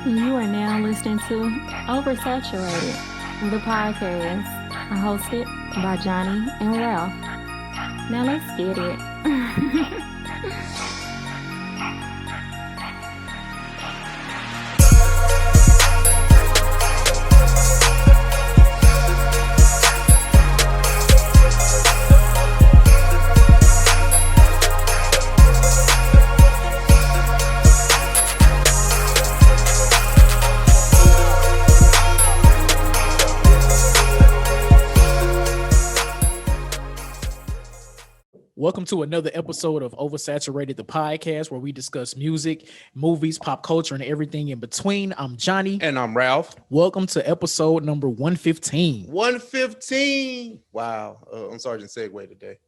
You are now listening to Oversaturated, the podcast, hosted by Johnnie and Ralph. Now let's get it. Welcome to another episode of Oversaturated, the podcast, where we discuss music, movies, pop culture, and everything in between. I'm Johnnie. And I'm Ralph. Welcome to episode number 115. 115. Wow. I'm Sergeant Segway today.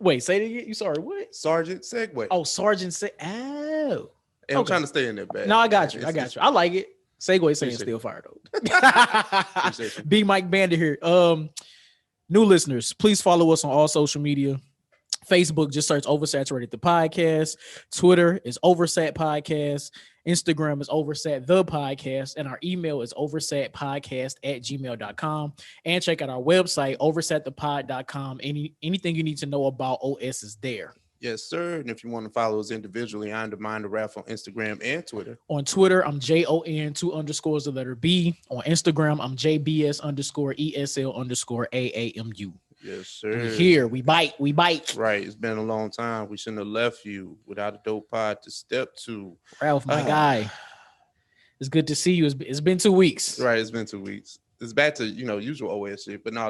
Wait, say it again. You sorry, what? Sergeant Segway. Oh, Sergeant Segway. Oh. And I'm trying to stay in there, bad. No, I got you. I like it. Segway saying still fire, though. B. Mike Bander here. New listeners, please follow us on all social media. Facebook, just search Oversaturated the podcast. Twitter is Oversat Podcast. Instagram is Oversat the podcast. And our email is oversatpodcast@gmail.com. And check out our website, oversatthepod.com. Anything you need to know about OS is there. Yes, sir. And if you want to follow us individually, I'm Mind the Ralph on Instagram and Twitter. On Twitter, I'm JON2_B. On Instagram, I'm JBS_ESL_AAMU. Yes, sir. We here. We bite. Right. It's been a long time. We shouldn't have left you without a dope pod to step to. Ralph, my guy. It's good to see you. It's been 2 weeks. Right. It's been 2 weeks. It's back to, usual OS shit, but no,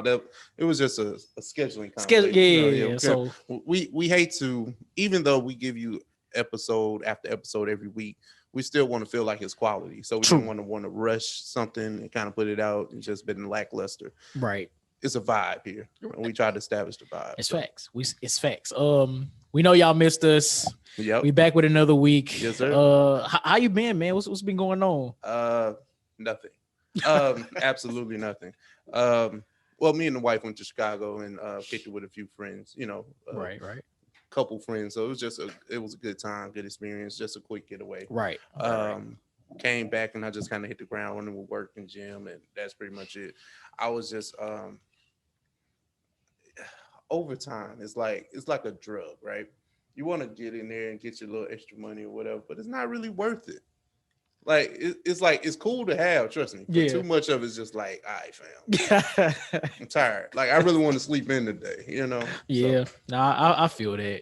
it was just a scheduling conflict. Yeah. So we hate to, even though we give you episode after episode every week, we still want to feel like it's quality. So we don't want to rush something and kind of put it out. It's just been lackluster. Right. It's a vibe here. And we try to establish the vibe. It's facts. It's facts. We know y'all missed us. Yep. We back with another week. Yes, sir. How you been, man? What's been going on? Nothing. Absolutely nothing. Well, me and the wife went to Chicago and kicked it with a few friends, Right. Couple friends. So it was a good time, good experience, just a quick getaway. Right. Came back and I just kind of hit the ground running with work and gym, and that's pretty much it. I was just overtime. It's like a drug, right? You want to get in there and get your little extra money or whatever, but it's not really worth it. Like it's cool to have, trust me. But too much of it's just like, all right, fam. I'm tired. Like I really want to sleep in today, Yeah, so. I feel that.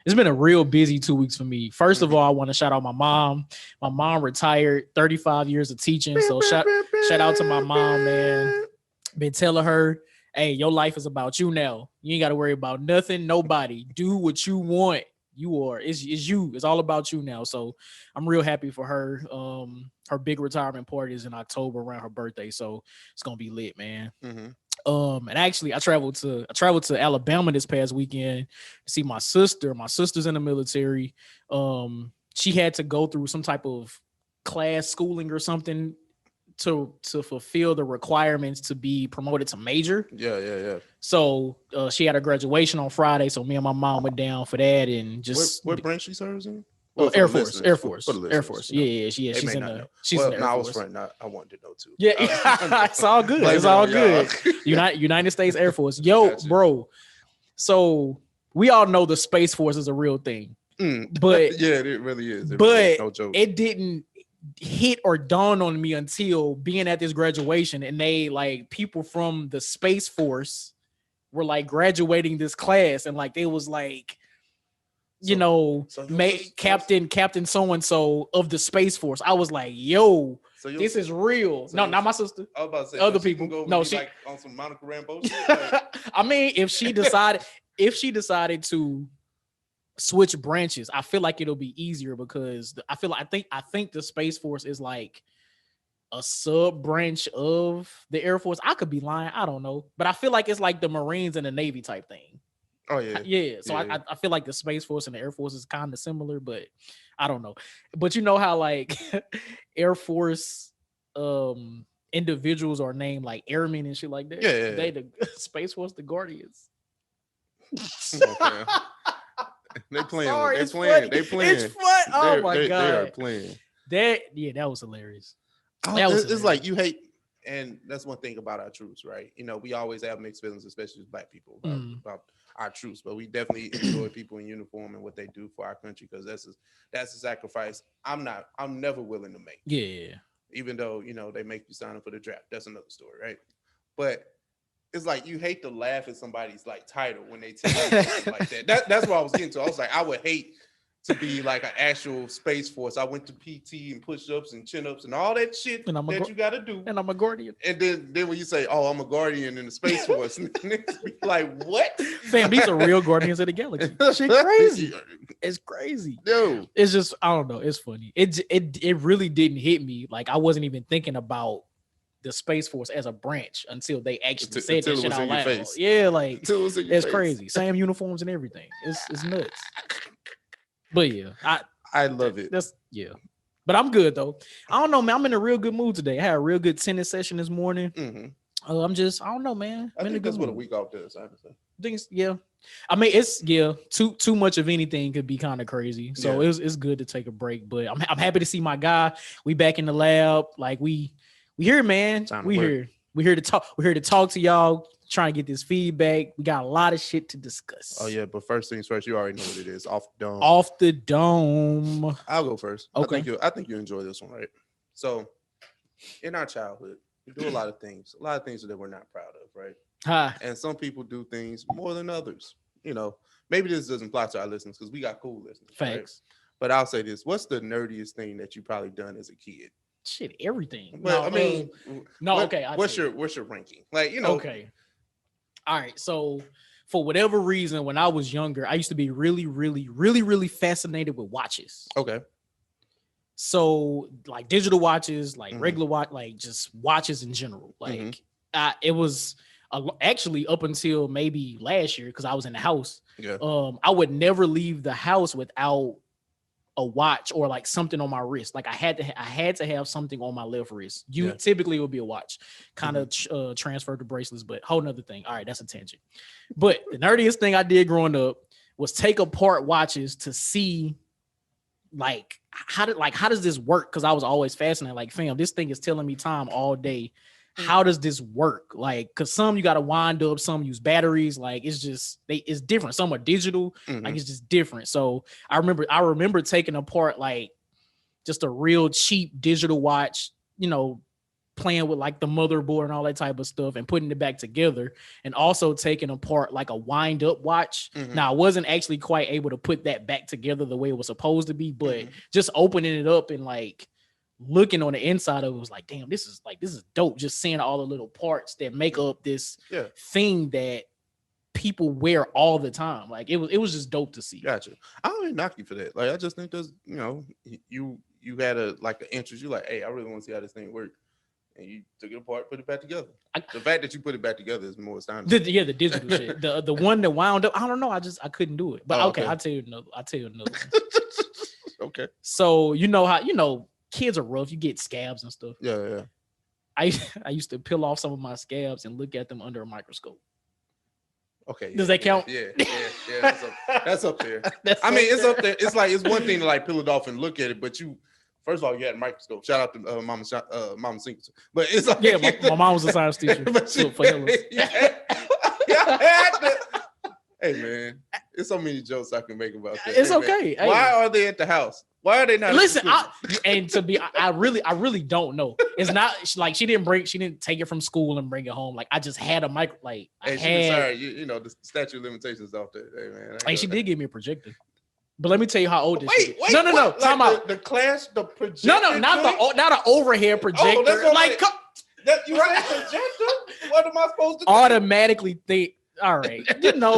It's been a real busy 2 weeks for me. First of all, I want to shout out my mom. My mom retired, 35 years of teaching. So shout out to my mom, man. Been telling her, hey, your life is about you now. You ain't got to worry about nothing, nobody. Do what you want. It's you. It's all about you now. So I'm real happy for her. Her big retirement party is in October around her birthday. So it's gonna be lit, man. Mm-hmm. And actually I traveled to Alabama this past weekend to see my sister. My sister's in the military. She had to go through some type of class schooling or something to fulfill the requirements to be promoted to major. Yeah. So she had her graduation on Friday. So me and my mom went down for that and just what branch she serves in? Air Force. Yeah. She's in the Air Force. I wanted to know too. Yeah, it's all good. It's all good. United States Air Force. Yo, gotcha. Bro. So we all know the Space Force is a real thing. But yeah, it really is. No joke. It didn't hit or dawn on me until being at this graduation, and they like people from the Space Force were like graduating this class, and like they was like, Captain so-and-so of the Space Force. I was like, yo, this is real. No, not my sister. I was about to say other people. No, she like on some Monica Rambeau shit. Like... I mean, if she decided to switch branches, I feel like it'll be easier because I think the Space Force is like a sub branch of the Air Force. I could be lying. I don't know, but I feel like it's like the Marines and the Navy type thing. Oh yeah. So yeah. I feel like the Space Force and the Air Force is kind of similar, but I don't know. But you know how like Air Force individuals are named like airmen and shit like that. Yeah. They the Space Force, the Guardians. Okay. They playing. Sorry, They it's playing. funny. They playing. It's fun. Oh my They god, are playing. that was hilarious. It's like you hate, and that's one thing about our troops, right? You know, we always have mixed feelings, especially as Black people, about our troops, but we definitely enjoy people in uniform and what they do for our country because that's a sacrifice I'm never willing to make. Yeah. Even though, you know, they make you sign up for the draft. That's another story, right? But it's like you hate to laugh at somebody's like title when they tell you something like that. That's what I was getting to. I was like, I would hate to be like an actual Space Force. I went to PT and push-ups and chin-ups and all that shit that you got to do. And I'm a guardian. And then when you say, "Oh, I'm a guardian in the Space Force," niggas be like, "What?" Fam, these are real Guardians of the Galaxy. Shit, crazy. It's crazy. Dude. It's just I don't know. It's funny. It really didn't hit me. Like I wasn't even thinking about the Space Force as a branch until they actually said that shit out loud. Yeah, like it's crazy. Same uniforms and everything. It's nuts. But yeah, I love it. But I'm good though. I don't know, man. I'm in a real good mood today. I had a real good tennis session this morning. I don't know, man. I think that's what a week off does. I mean, it's too much of anything could be kind of crazy. So it's good to take a break. But I'm happy to see my guy. We back in the lab. Like we here, man. We here to talk. We're here to talk to y'all. Trying to get this feedback. We got a lot of shit to discuss. Oh yeah, but first things first, you already know what it is. Off the dome. I'll go first. Okay. I think you enjoy this one, right? So, in our childhood, we do a lot of things that we're not proud of, right? And some people do things more than others. You know, maybe this doesn't apply to our listeners because we got cool listeners. Facts. Right? But I'll say this: what's the nerdiest thing that you probably done as a kid? Shit, everything. But what's your ranking? Like, you know. Okay. All right, so for whatever reason, when I was younger, I used to be really, really, really, really fascinated with watches. Okay. So like digital watches, like regular watch, like just watches in general. Like it was actually up until maybe last year because I was in the house. Yeah. I would never leave the house without a watch or like something on my wrist. Like I had to have something on my left wrist. Typically it would be a watch, kind of transferred to bracelets, but whole nother thing. All right, that's a tangent. But the nerdiest thing I did growing up was take apart watches to see like how does this work? Because I was always fascinated. Like, fam, this thing is telling me time all day. How does this work? Like, because some you got to wind up, some use batteries. Like, it's just it's different. Some are digital. Like, it's just different. So I remember taking apart like just a real cheap digital watch, you know, playing with like the motherboard and all that type of stuff and putting it back together, and also taking apart like a wind up watch. Now I wasn't actually quite able to put that back together the way it was supposed to be, but just opening it up and like looking on the inside of it was like, damn, this is dope. Just seeing all the little parts that make up this thing that people wear all the time. Like it was just dope to see. Gotcha. I don't even knock you for that. Like I just think there's, you know, you had an interest. You like, hey, I really want to see how this thing works. And you took it apart, put it back together. The fact that you put it back together is more astonishing. The digital shit. The one that wound up, I don't know. I couldn't do it. But okay, I'll tell you another one. Okay. So you know how kids are rough. You get scabs and stuff. Yeah. I used to peel off some of my scabs and look at them under a microscope. Okay. Does that count? Yeah. That's up there. It's up there. It's like, it's one thing to like peel it off and look at it, but first of all, you had a microscope. Shout out to Mama Singleton. But it's like, my mom was a science teacher. Hey man, there's so many jokes I can make about that. It's okay. Hey, why are they at the house? Why are they not? Listen, I really don't know. It's not like she didn't take it from school and bring it home. Like I just had a mic. Like sorry, you know the statute of limitations off there. Hey man, like she did give me a projector. But let me tell you how old this wait, no. Like Talking about the projector. No, not an overhead projector. Like you said projector. What am I supposed to automatically think? All right,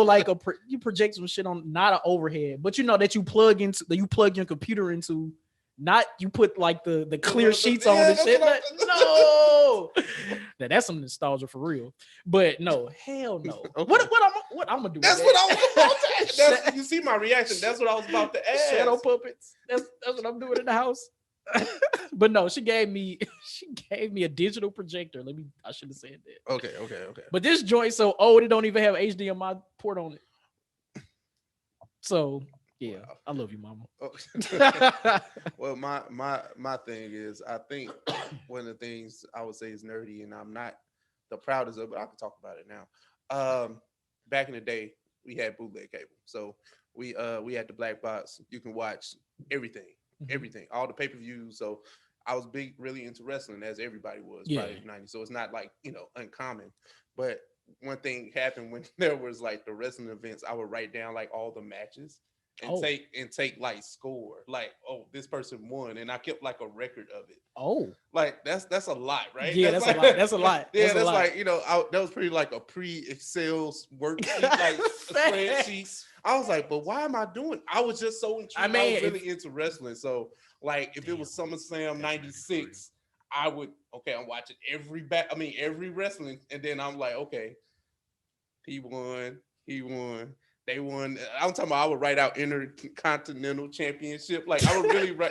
like you project some shit on, not an overhead, but that you plug your computer into. Not you put like the clear sheets on the shit. No, that's some nostalgia for real. But no, hell no. Okay. What I'm gonna do? That's what I was about to ask. You see my reaction. That's what I was about to ask. Shadow puppets. That's what I'm doing in the house. But no, she gave me a digital projector. I should have said that. Okay. But this joint so old it don't even have HDMI port on it. So Yeah, Wow. I love you, mama. Oh. Well, my thing is, I think one of the things I would say is nerdy, and I'm not the proudest of, but I can talk about it now. Back in the day, we had bootleg cable, so we had the black box. You can watch everything, all the pay-per-views. So I was really into wrestling, as everybody was, probably in the 90s. So it's not like, uncommon. But one thing happened when there was like the wrestling events, I would write down like all the matches and take like score, like, oh, this person won, and I kept like a record of it. Oh, like that's a lot, right? Yeah, that's like, a lot. That's a lot. Yeah, that's a lot. like, that was pretty like a pre-Excel worksheet, like spreadsheets. I was like, but why am I doing? I was just so intrigued. I was really into wrestling, so like if it was SummerSlam '96, I would I'm watching every wrestling, and then I'm like, okay, he won. They won. I'm talking about I would write out Intercontinental Championship. Like I would really write.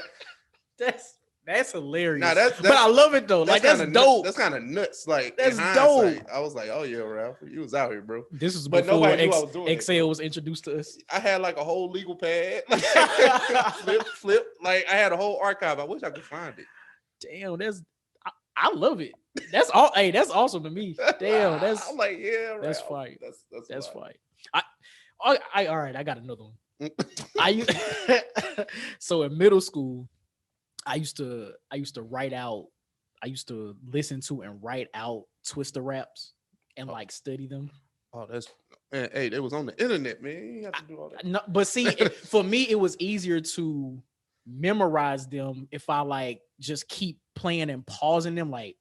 That's hilarious. Nah, that's but I love it though. Like that's dope. That's kind of nuts. Like that's dope. I was like, oh yeah, Ralph, you was out here, bro. This is before nobody knew I was doing Excel was introduced to us. I had like a whole legal pad, flip. Like I had a whole archive. I wish I could find it. Damn, I love it. That's all. Hey, that's awesome to me. Damn, I'm like, yeah, Ralph. That's fire. That's fire. All right, I got another one. So in middle school, I used to write out. I used to listen to and write out Twister raps and like study them. Oh, hey, it was on the internet, man. You have to do all that. No, but see, for me, it was easier to memorize them if I like just keep playing and pausing them. Like,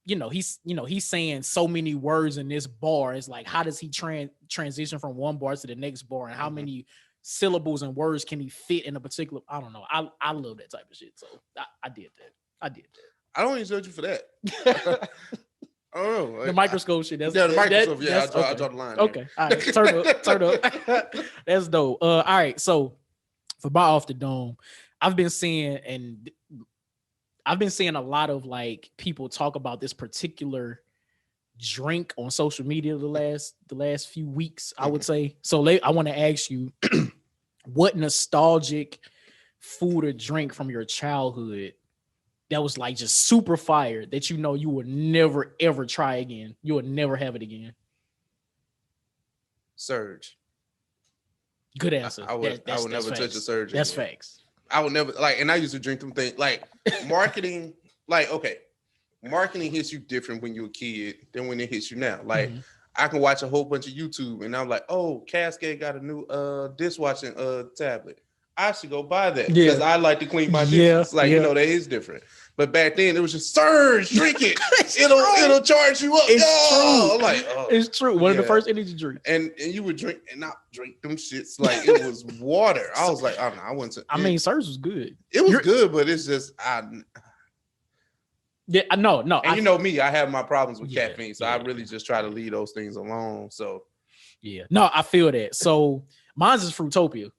he's saying so many words in this bar. It's like, how does he transition from one bar to the next bar, and how many syllables and words can he fit in a particular? I don't know. I love that type of shit. So I did that. I don't even judge you for that. I don't know. The microscope shit. The microscope. I draw the line. Okay. All right. Turn up. That's dope. All right. So for Bar Off the Dome, I've been seeing a lot of like people talk about this particular drink on social media the last few weeks, I would say. So I want to ask you, what nostalgic food or drink from your childhood that was like just super fire that you would never ever try again? You would never have it again. Surge. Good answer. I would never touch a Surge. That's facts. I would never and I used to drink them things like marketing. Marketing hits you different when you're a kid than when it hits you now. Like I can watch a whole bunch of YouTube and I'm like, oh, Cascade got a new dishwashing tablet. I should go buy that because I like to clean my dishes. That is different. But back then it was just Surge, drink it. it'll charge you up. It's true. I'm like, it's true. One of the first energy drinks. And you would drink and not drink them shits like it was water. I was like, I don't know. I went to. I mean, Surge was good. It was good, but it's just Yeah, no. And you know me, I have my problems with caffeine, so I really just try to leave those things alone. So yeah, no, I feel that. So mine's is Fruitopia.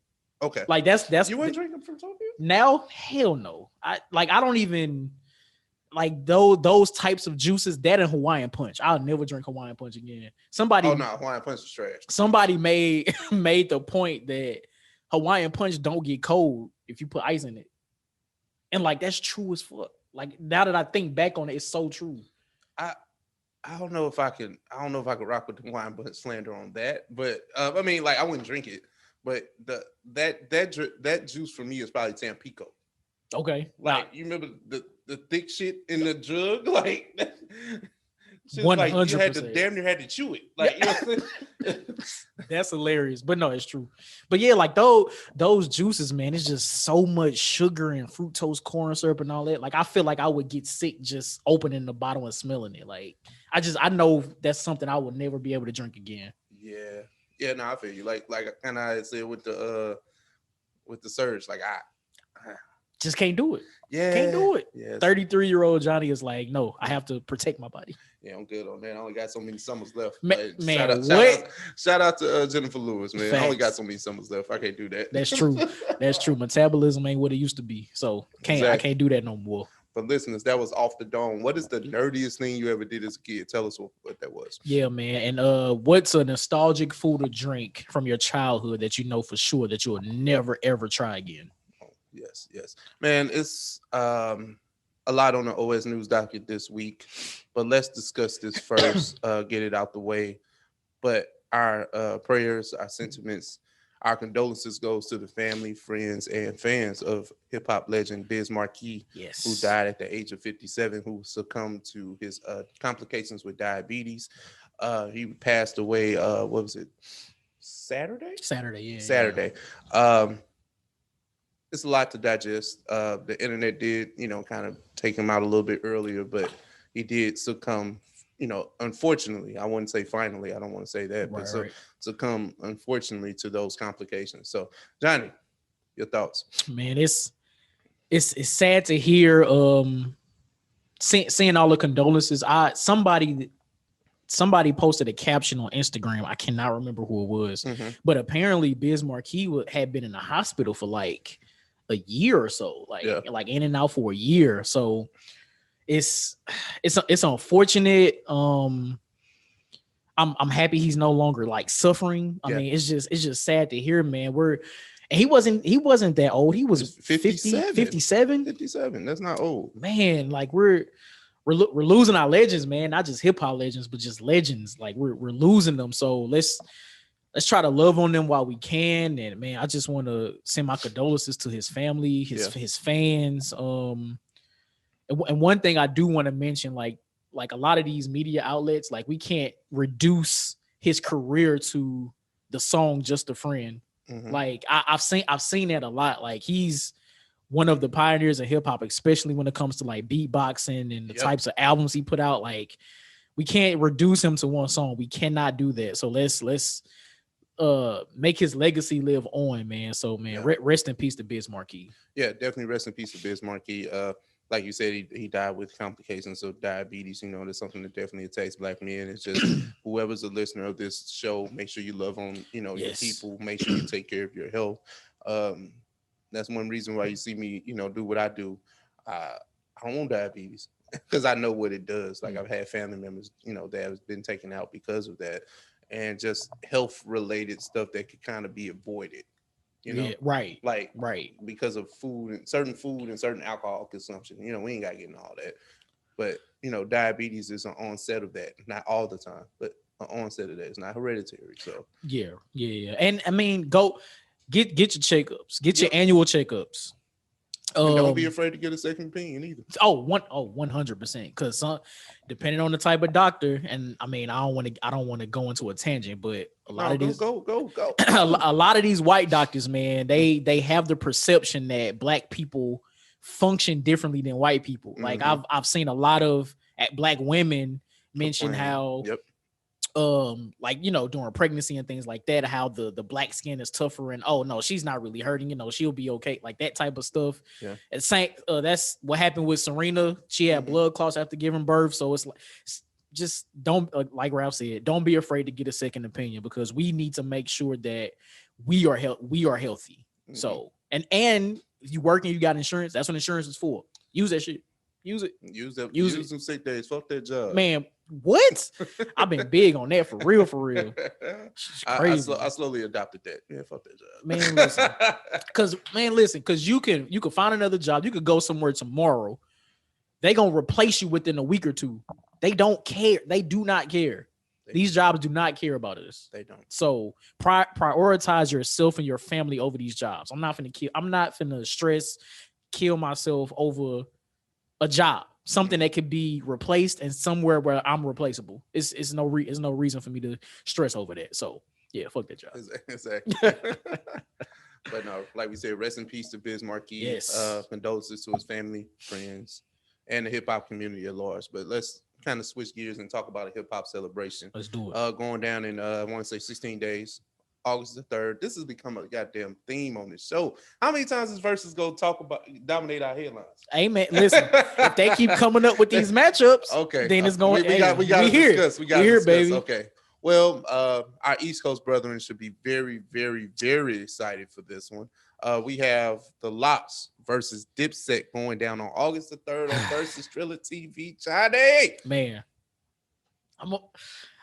Okay, like that's you ain't drinking Fruitopia now? Hell no. I don't even like those types of juices. That and Hawaiian Punch. I'll never drink Hawaiian Punch again. Hawaiian Punch is trash. Somebody made the point that Hawaiian Punch don't get cold if you put ice in it, and like that's true as fuck. Like now that I think back on it, it's so true. I don't know if I could rock with the Hawaiian Punch slander on that, but I mean, like I wouldn't drink it. But that juice for me is probably Tampico. Okay, like you remember the thick shit in the jug, like 100%. Like you had to damn near had to chew it. Like you know what I'm saying? That's hilarious, but no, it's true. But yeah, like those juices, man, it's just so much sugar and fructose corn syrup and all that. Like I feel like I would get sick just opening the bottle and smelling it. Like I know that's something I would never be able to drink again. Yeah, no, I feel you. Like kind of I said with the Surge, like I just can't do it. Yeah, can't do it. Yeah, 33-year-old Johnnie is like, no, I have to protect my body. Yeah, I'm good on that. I only got so many summers left. Man, shout out to Jennifer Lewis, man. Facts. I only got so many summers left. I can't do that. That's true. That's true. Metabolism ain't what it used to be, so I can't do that no more. for listeners, that was Off the Dome. What is the nerdiest thing you ever did as a kid? Tell us what that was. Yeah, man. And what's a nostalgic food or drink from your childhood that you know for sure that you will never ever try again? Oh, yes, man. It's a lot on the OS News docket this week, but let's discuss this first. Get it out the way. But our prayers, our sentiments, our condolences goes to the family, friends, and fans of hip hop legend Biz Markie, who died at the age of 57, who succumbed to his complications with diabetes. He passed away. What was it? Saturday. Yeah. It's a lot to digest. The internet did, kind of take him out a little bit earlier, but he did succumb. Unfortunately, I wouldn't say finally. I don't want to say that, but succumb unfortunately to those complications. So, Johnny, your thoughts? Man, it's sad to hear. Seeing all the condolences. Somebody posted a caption on Instagram. I cannot remember who it was, but apparently Biz Markie had been in the hospital for like a year or so, like in and out for a year. So. It's unfortunate. I'm happy he's no longer like suffering. I mean, it's just sad to hear, man. He wasn't that old. He was 57. 57. That's not old, man. Like we're losing our legends, man. Not just hip hop legends, but just legends. Like we're losing them. So let's try to love on them while we can. And man, I just want to send my condolences to his family, his fans. And one thing I do want to mention, like a lot of these media outlets, like we can't reduce his career to the song "Just a Friend." Like I've seen that a lot. Like he's one of the pioneers of hip hop, especially when it comes to like beatboxing and the types of albums he put out. Like we can't reduce him to one song. We cannot do that. So let's make his legacy live on, man. So man, rest in peace to Biz Markie. Yeah, definitely rest in peace to Biz Markie. Like you said, he died with complications of diabetes. That's something that definitely affects Black men. It's just whoever's a listener of this show, make sure you love on, your people. Make sure you take care of your health. That's one reason why you see me, do what I do. I don't want diabetes because I know what it does. Like I've had family members, that have been taken out because of that, and just health related stuff that could kind of be avoided. Because of food and certain alcohol consumption. We ain't got to get into all that. But, diabetes is an onset of that. Not all the time, but an onset of that. It's not hereditary. So yeah. And I mean, go get your checkups, get your annual checkups. Don't be afraid to get a second opinion either. 100%. Because depending on the type of doctor, and I mean, I don't want to go into a tangent, but a lot of these go. a lot of these white doctors, man, they have the perception that Black people function differently than white people. Like I've seen a lot of Black women mention how during pregnancy and things like that, how the Black skin is tougher and no, she's not really hurting, she'll be okay, like that type of stuff. It's that's what happened with Serena. She had blood clots after giving birth. So it's like, just don't, like Ralph said, don't be afraid to get a second opinion, because we need to make sure that we are healthy. So and if you work and you got insurance, that's what insurance is for. Use that shit. Use it. Use some sick days. Fuck that job, man. What? I've been big on that for real. Crazy. I slowly adopted that. Yeah, fuck that job, man. Listen, because you can find another job. You could go somewhere tomorrow. They gonna replace you within a week or two. They don't care. They do not care. These jobs do not care about us. They don't. So prioritize yourself and your family over these jobs. I'm not finna stress, kill myself over a job. Something that could be replaced and somewhere where I'm replaceable. It's no reason for me to stress over that. So yeah, fuck that job. Exactly. But no, like we said, rest in peace to Biz Markie. Yes. Condolences to his family, friends, and the hip hop community at large. But let's kind of switch gears and talk about a hip hop celebration. Let's do it. Going down in I want to say 16 days. August the 3rd. This has become a goddamn theme on this show. How many times is Verzuz go dominate our headlines? Hey man, listen. If they keep coming up with these matchups, okay, then it's going. We got to discuss. We got to discuss, baby. Okay. Well, our East Coast brethren should be very, very, very excited for this one. We have the LOX versus Dipset going down on August the 3rd on Versus Thriller TV. Johnnie, man, I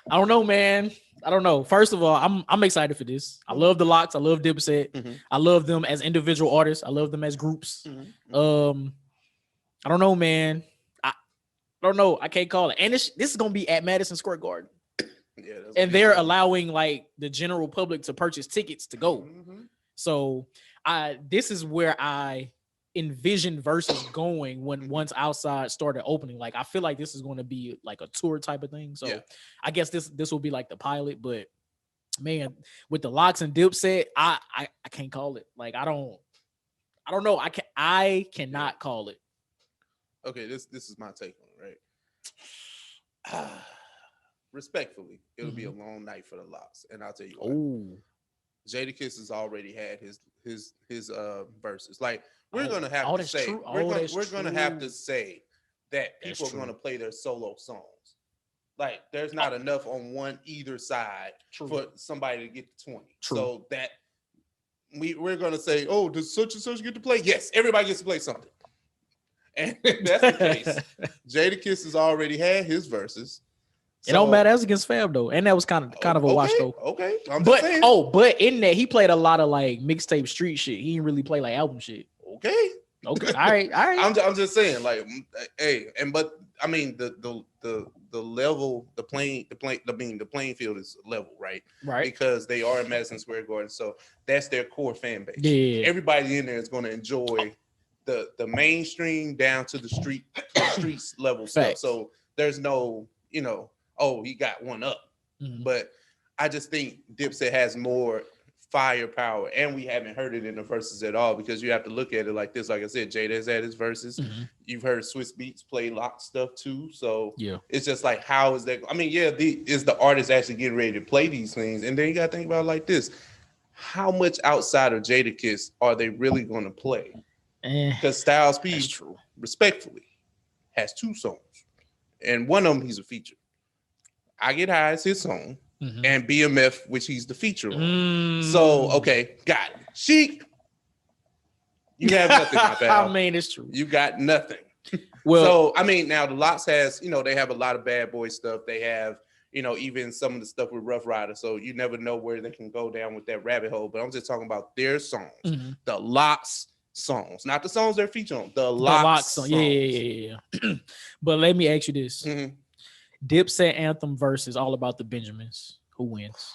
don't know, man. I don't know. First of all, I'm excited for this. I love the LOX. I love Dipset. I love them as individual artists. I love them as groups. I don't know, man. I don't know. I can't call it. And this is gonna be at Madison Square Garden. Yeah, and they're allowing like the general public to purchase tickets to go. So this is where I envision Versus going once outside started opening. Like I feel like this is going to be like a tour type of thing. So I guess this will be like the pilot. But man, with the LOX and Dipset, I can't call it. Like I don't know. I cannot call it. Okay, this is my take on it, right? Respectfully, it'll be a long night for the LOX, and I'll tell you why. Jadakiss has already had his verses. Like we're gonna have to say, we're gonna have to say that people are gonna play their solo songs. Like there's not enough on either side for somebody to get to 20. So that we're gonna say, oh, does such and such get to play? Yes, everybody gets to play something. And that's the case. Jadakiss has already had his verses. It don't matter. That was against Fab though, and that was kind of a wash though. Okay, but in that he played a lot of like mixtape street shit. He didn't really play like album shit. Okay, all right. I'm just saying, like, hey, but I mean the level, the playing field is level, right? Right. Because they are in Madison Square Garden, so that's their core fan base. Yeah. Everybody in there is going to enjoy the mainstream down to the streets level stuff. So there's no, oh, he got one up. But I just think Dipset has more firepower, and we haven't heard it in the verses at all because you have to look at it like this. Like I said, Jada has had his verses. You've heard Swiss Beats play LOX stuff too. So it's just like, how is that? I mean, is the artist actually getting ready to play these things? And then you got to think about it like this. How much outside of Jadakiss are they really going to play? Because Styles P, respectfully, has 2 songs. And one of them, he's a feature. I Get High is his song, and BMF, which he's the feature on. So, okay, got it. Sheik, you have nothing, my pal. I mean, it's true. You got nothing. Well, so, I mean, now the LOX has, they have a lot of bad boy stuff. They have, even some of the stuff with Rough Rider. So you never know where they can go down with that rabbit hole. But I'm just talking about their songs. The LOX songs, not the songs they're featured on. The LOX songs. Yeah. But let me ask you this: Dipset anthem versus All About the Benjamins. Who wins?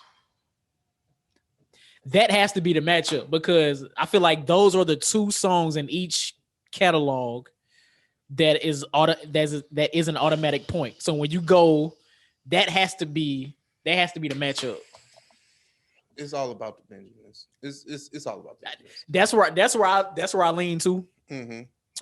That has to be the matchup because I feel like those are the 2 songs in each catalog that is an automatic point. So when you go, that has to be the matchup. It's all about the Benjamins. It's all about the Benjamins. That's where I lean to.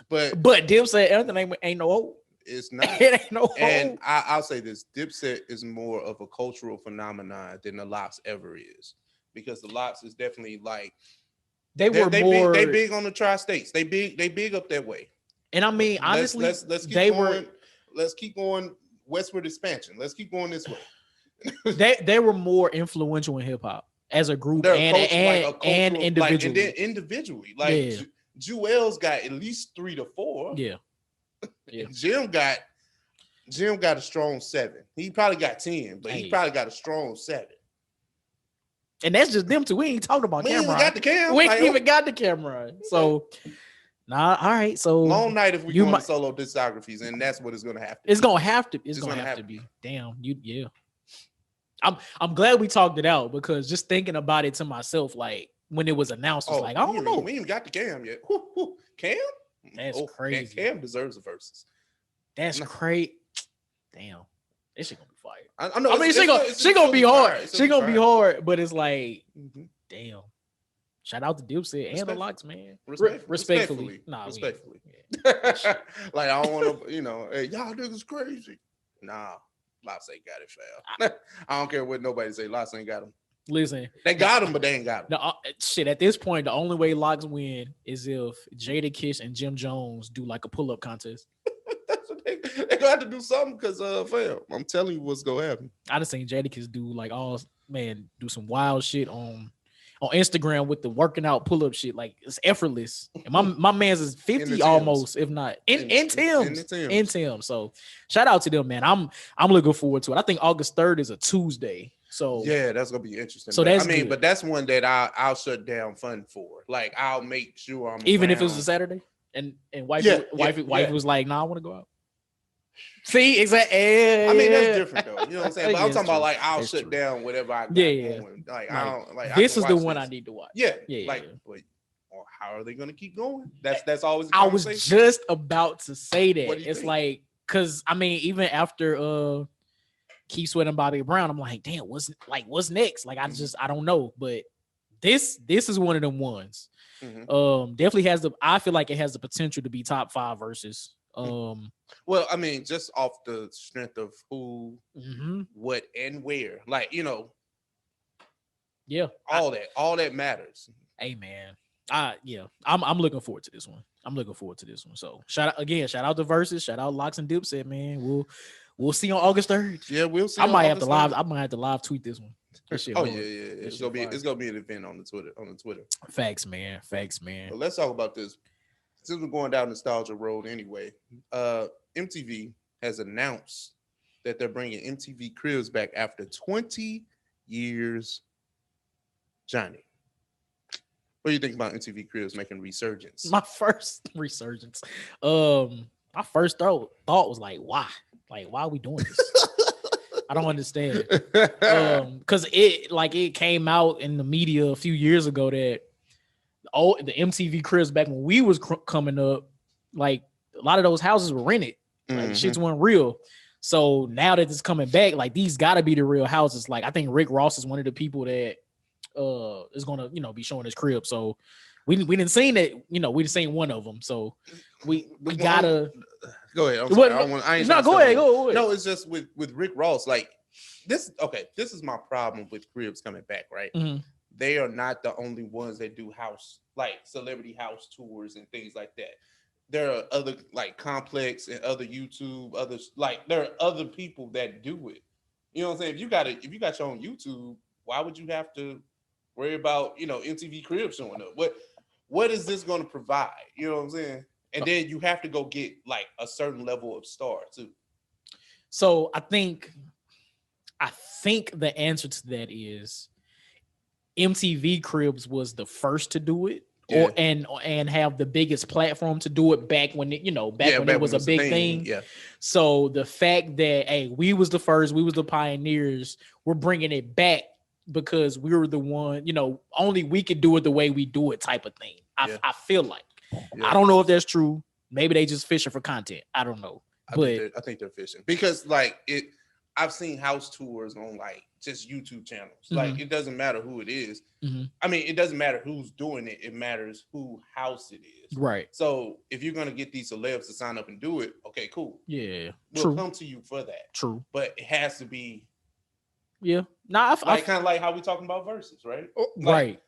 But Dipset anthem ain't no hope. It's not. It ain't no hope. And I'll say this: Dipset is more of a cultural phenomenon than the LOX ever is, because the LOX is definitely like they big on the tri-states. They big up that way. And I mean, honestly, let's keep going westward expansion. Let's keep going this way. they were more influential in hip hop as a group and individually. Like, and then individually, like Jewel's got at least 3 to 4. Yeah. Jim got a strong 7. He probably got 10, but he probably got a strong 7. And that's just them 2. We ain't talking about Cameron. We ain't even got the Cameron. So all right. So long night if we go solo discographies, and that's what it's gonna have to. It's gonna have to be. Damn, I'm glad we talked it out, because just thinking about it to myself, like when it was announced, I was like, I don't know. We ain't got the Cam yet. Cam? That's crazy. Cam deserves the verses. That's crazy. Damn. This shit gonna be fire. I know. I mean, she gonna be hard. She gonna be hard, but it's like, damn. Shout out to Dipset and the LOX, man. Respectfully. Respectfully. Like, I don't want to, hey, y'all niggas crazy. Nah, LOX ain't got it, fam. I don't care what nobody say. LOX ain't got him. Listen, they got him, but they ain't got him. No, shit. At this point, the only way LOX win is if Jadakiss and Jim Jones do like a pull-up contest. That's what they gonna have to do something, because fam, I'm telling you what's gonna happen. I just seen Jadakiss do do some wild shit on on Instagram with the working out pull up shit. Like it's effortless. And my man's is 50 Timbs. almost, if not in Timbs. So shout out to them, man. I'm looking forward to it. I think August 3rd is a Tuesday. So yeah, that's gonna be interesting. So but, that's good. But that's one that I'll shut down fun for. Like I'll make sure I'm even around. if it was a Saturday and wife was like, nah, I want to go out. See, exactly. I mean, that's different though. You know what I'm saying? But I'm talking about like I'll That's shut true. down whatever I got Yeah. going. Like Like, I don't like this I is can the watch one this. I need to watch. Yeah. Yeah. Like, but how are they gonna keep going? That's always the I was conversation. just about to say that. What do you It's think? like, cause I mean, even after Keith Sweat and Bobby Brown, I'm like, damn, what's next? Like, I don't know. But this is one of them ones. Definitely I feel like it has the potential to be top 5 versus. Well, I mean, just off the strength of who, what, and where, like, you know, all that matters. Hey man, I'm looking forward to this one. So shout out to Verzuz, shout out LOX and Dipset, man. We'll see on August 3rd. Yeah, we'll see. I might have to live tweet this one. Oh yeah. It's gonna be an event on the Twitter. Facts, man. But let's talk about this. Since we're going down nostalgia road anyway, MTV has announced that they're bringing MTV Cribs back after 20 years. Johnny, what do you think about MTV Cribs making resurgence? My first resurgence. My first thought was like, why? Like, why are we doing this? I don't understand. Because it came out in the media a few years ago that the MTV Cribs back when we was coming up, like a lot of those houses were rented. Like shits weren't real. So now that it's coming back, like these gotta be the real houses. Like I think Rick Ross is one of the people that is gonna be showing his crib. So we didn't seen it. We didn't seen one of them. So we gotta go ahead. I'm sorry. Go ahead. No, it's just with Rick Ross. Like this. Okay, this is my problem with Cribs coming back. Right. They are not the only ones that do celebrity house tours and things like that. There are other like Complex and other YouTube, others there are other people that do it. You know what I'm saying? If you got your own YouTube, why would you have to worry about MTV Cribs showing up? What is this going to provide? You know what I'm saying? And then you have to go get like a certain level of star too. So I think the answer to that is MTV Cribs was the first to do it, and have the biggest platform to do it back when it was a big thing. Yeah. So the fact that we was the first, we was the pioneers, we're bringing it back because we were the one, only we could do it the way we do it, type of thing. I feel like. I don't know if that's true. Maybe they just fishing for content. I don't know. I think they're fishing because I've seen house tours on just YouTube channels. Like it doesn't matter who it is. I mean, it doesn't matter who's doing it. It matters who house it is. Right. So if you're gonna get these celebs to sign up and do it, okay, cool. Yeah. We'll come to you for that. True. But it has to be. Yeah. Nah, kind of like how we talking about Verzuz, right? Right.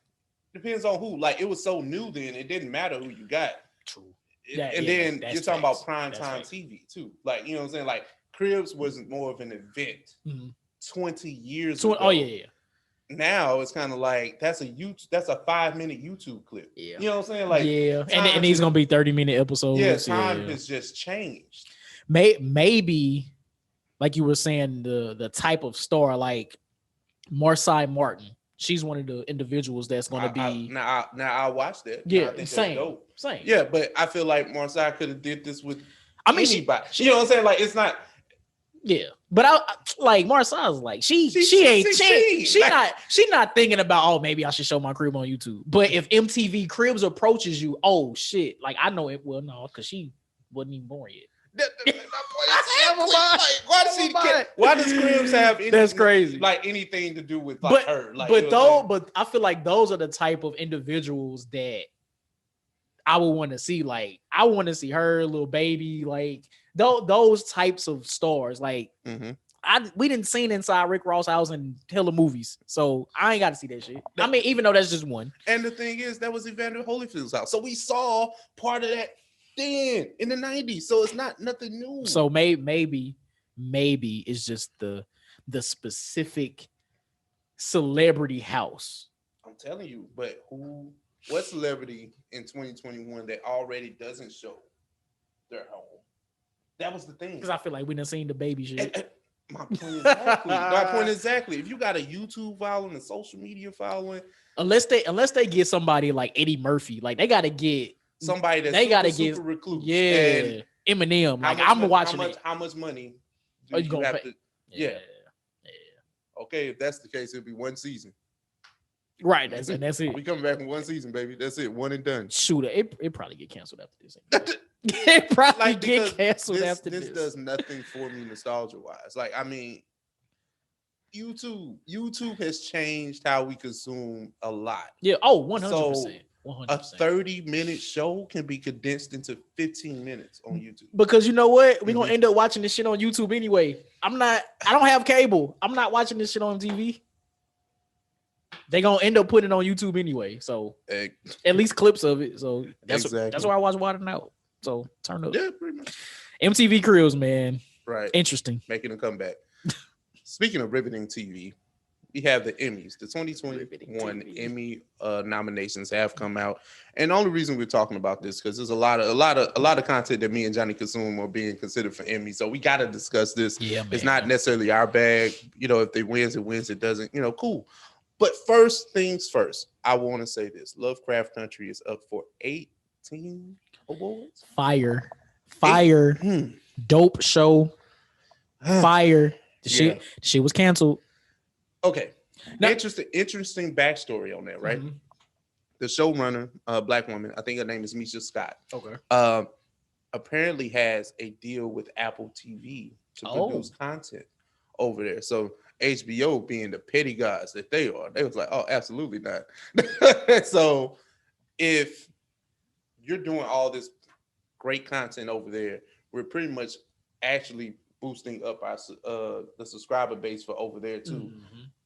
Depends on who. Like it was so new then, it didn't matter who you got. True. Then you're talking about prime time TV too. Like, you know what I'm saying? Like Cribs was more of an event 20 years ago. Oh yeah. Now it's kind of like that's a 5-minute YouTube clip. Yeah. You know what I'm saying? Like and these gonna be 30-minute episodes. Yeah, time has just changed. Maybe like you were saying, the type of star like Marsai Martin. She's one of the individuals that's going to be. Now I watched that. Yeah, same. Yeah, but I feel like Marsai could have did this with anybody. You know what I'm saying? Like it's not. Yeah, but I like Marsai's like she not thinking about maybe I should show my crib on YouTube. But if MTV Cribs approaches you, oh shit, like I know it. Well, no, because she wasn't even born yet. Why does Cribs have anything, that's crazy, like anything to do with her? Like, but I feel like those are the type of individuals that I would want to see. Like I want to see her, little baby, like those types of stars. Like we didn't see inside Rick Ross house in hella movies, so I ain't got to see that shit. I mean, even though that's just one. And the thing is, that was Evander Holyfield's house, so we saw part of that then in the 90s. So it's not nothing new. So maybe it's just the specific celebrity house. telling you, but what celebrity in 2021 that already doesn't show their home? That was the thing. Because I feel like we done seen the baby shit. My point exactly. If you got a YouTube following, a social media following, unless they get somebody like Eddie Murphy, like they got to get somebody that's super recluse. Yeah, and Eminem. Like how much money do you have to? Yeah. Okay, if that's the case, it'll be one season. Right, that's it. We coming back in one season, baby. That's it, one and done. Shoot, it probably get canceled after this. It probably get canceled after this. This does nothing for me nostalgia wise. Like, I mean, YouTube has changed how we consume a lot. Yeah. Oh, 100%. So 100%. a 30-minute show can be condensed into 15 minutes on YouTube. Because you know what? We're gonna end up watching this shit on YouTube anyway. I don't have cable. I'm not watching this shit on TV. They gonna end up putting it on YouTube anyway. So at least clips of it. So that's why I watch Wild Out. So turn up. Yeah, pretty much. MTV Cribs, man. Right. Interesting. Making a comeback. Speaking of riveting TV, we have the Emmys. The 2021 Emmy nominations have come out, and the only reason we're talking about this because there's a lot of content that me and Johnny consume are being considered for Emmy. So we got to discuss this. Yeah, man. It's not necessarily our bag. You know, if they wins, it wins. It doesn't. You know, cool. But first things first, I want to say this: Lovecraft Country is up for 18 awards. Fire, dope show. Fire. The shit was canceled. Okay. Now, interesting backstory on that, right? Mm-hmm. The showrunner, black woman, I think her name is Misha Scott. Okay. Apparently has a deal with Apple TV to produce content over there. So HBO, being the petty guys that they was like, oh, absolutely not. So if you're doing all this great content over there, we're pretty much actually boosting up our the subscriber base for over there too,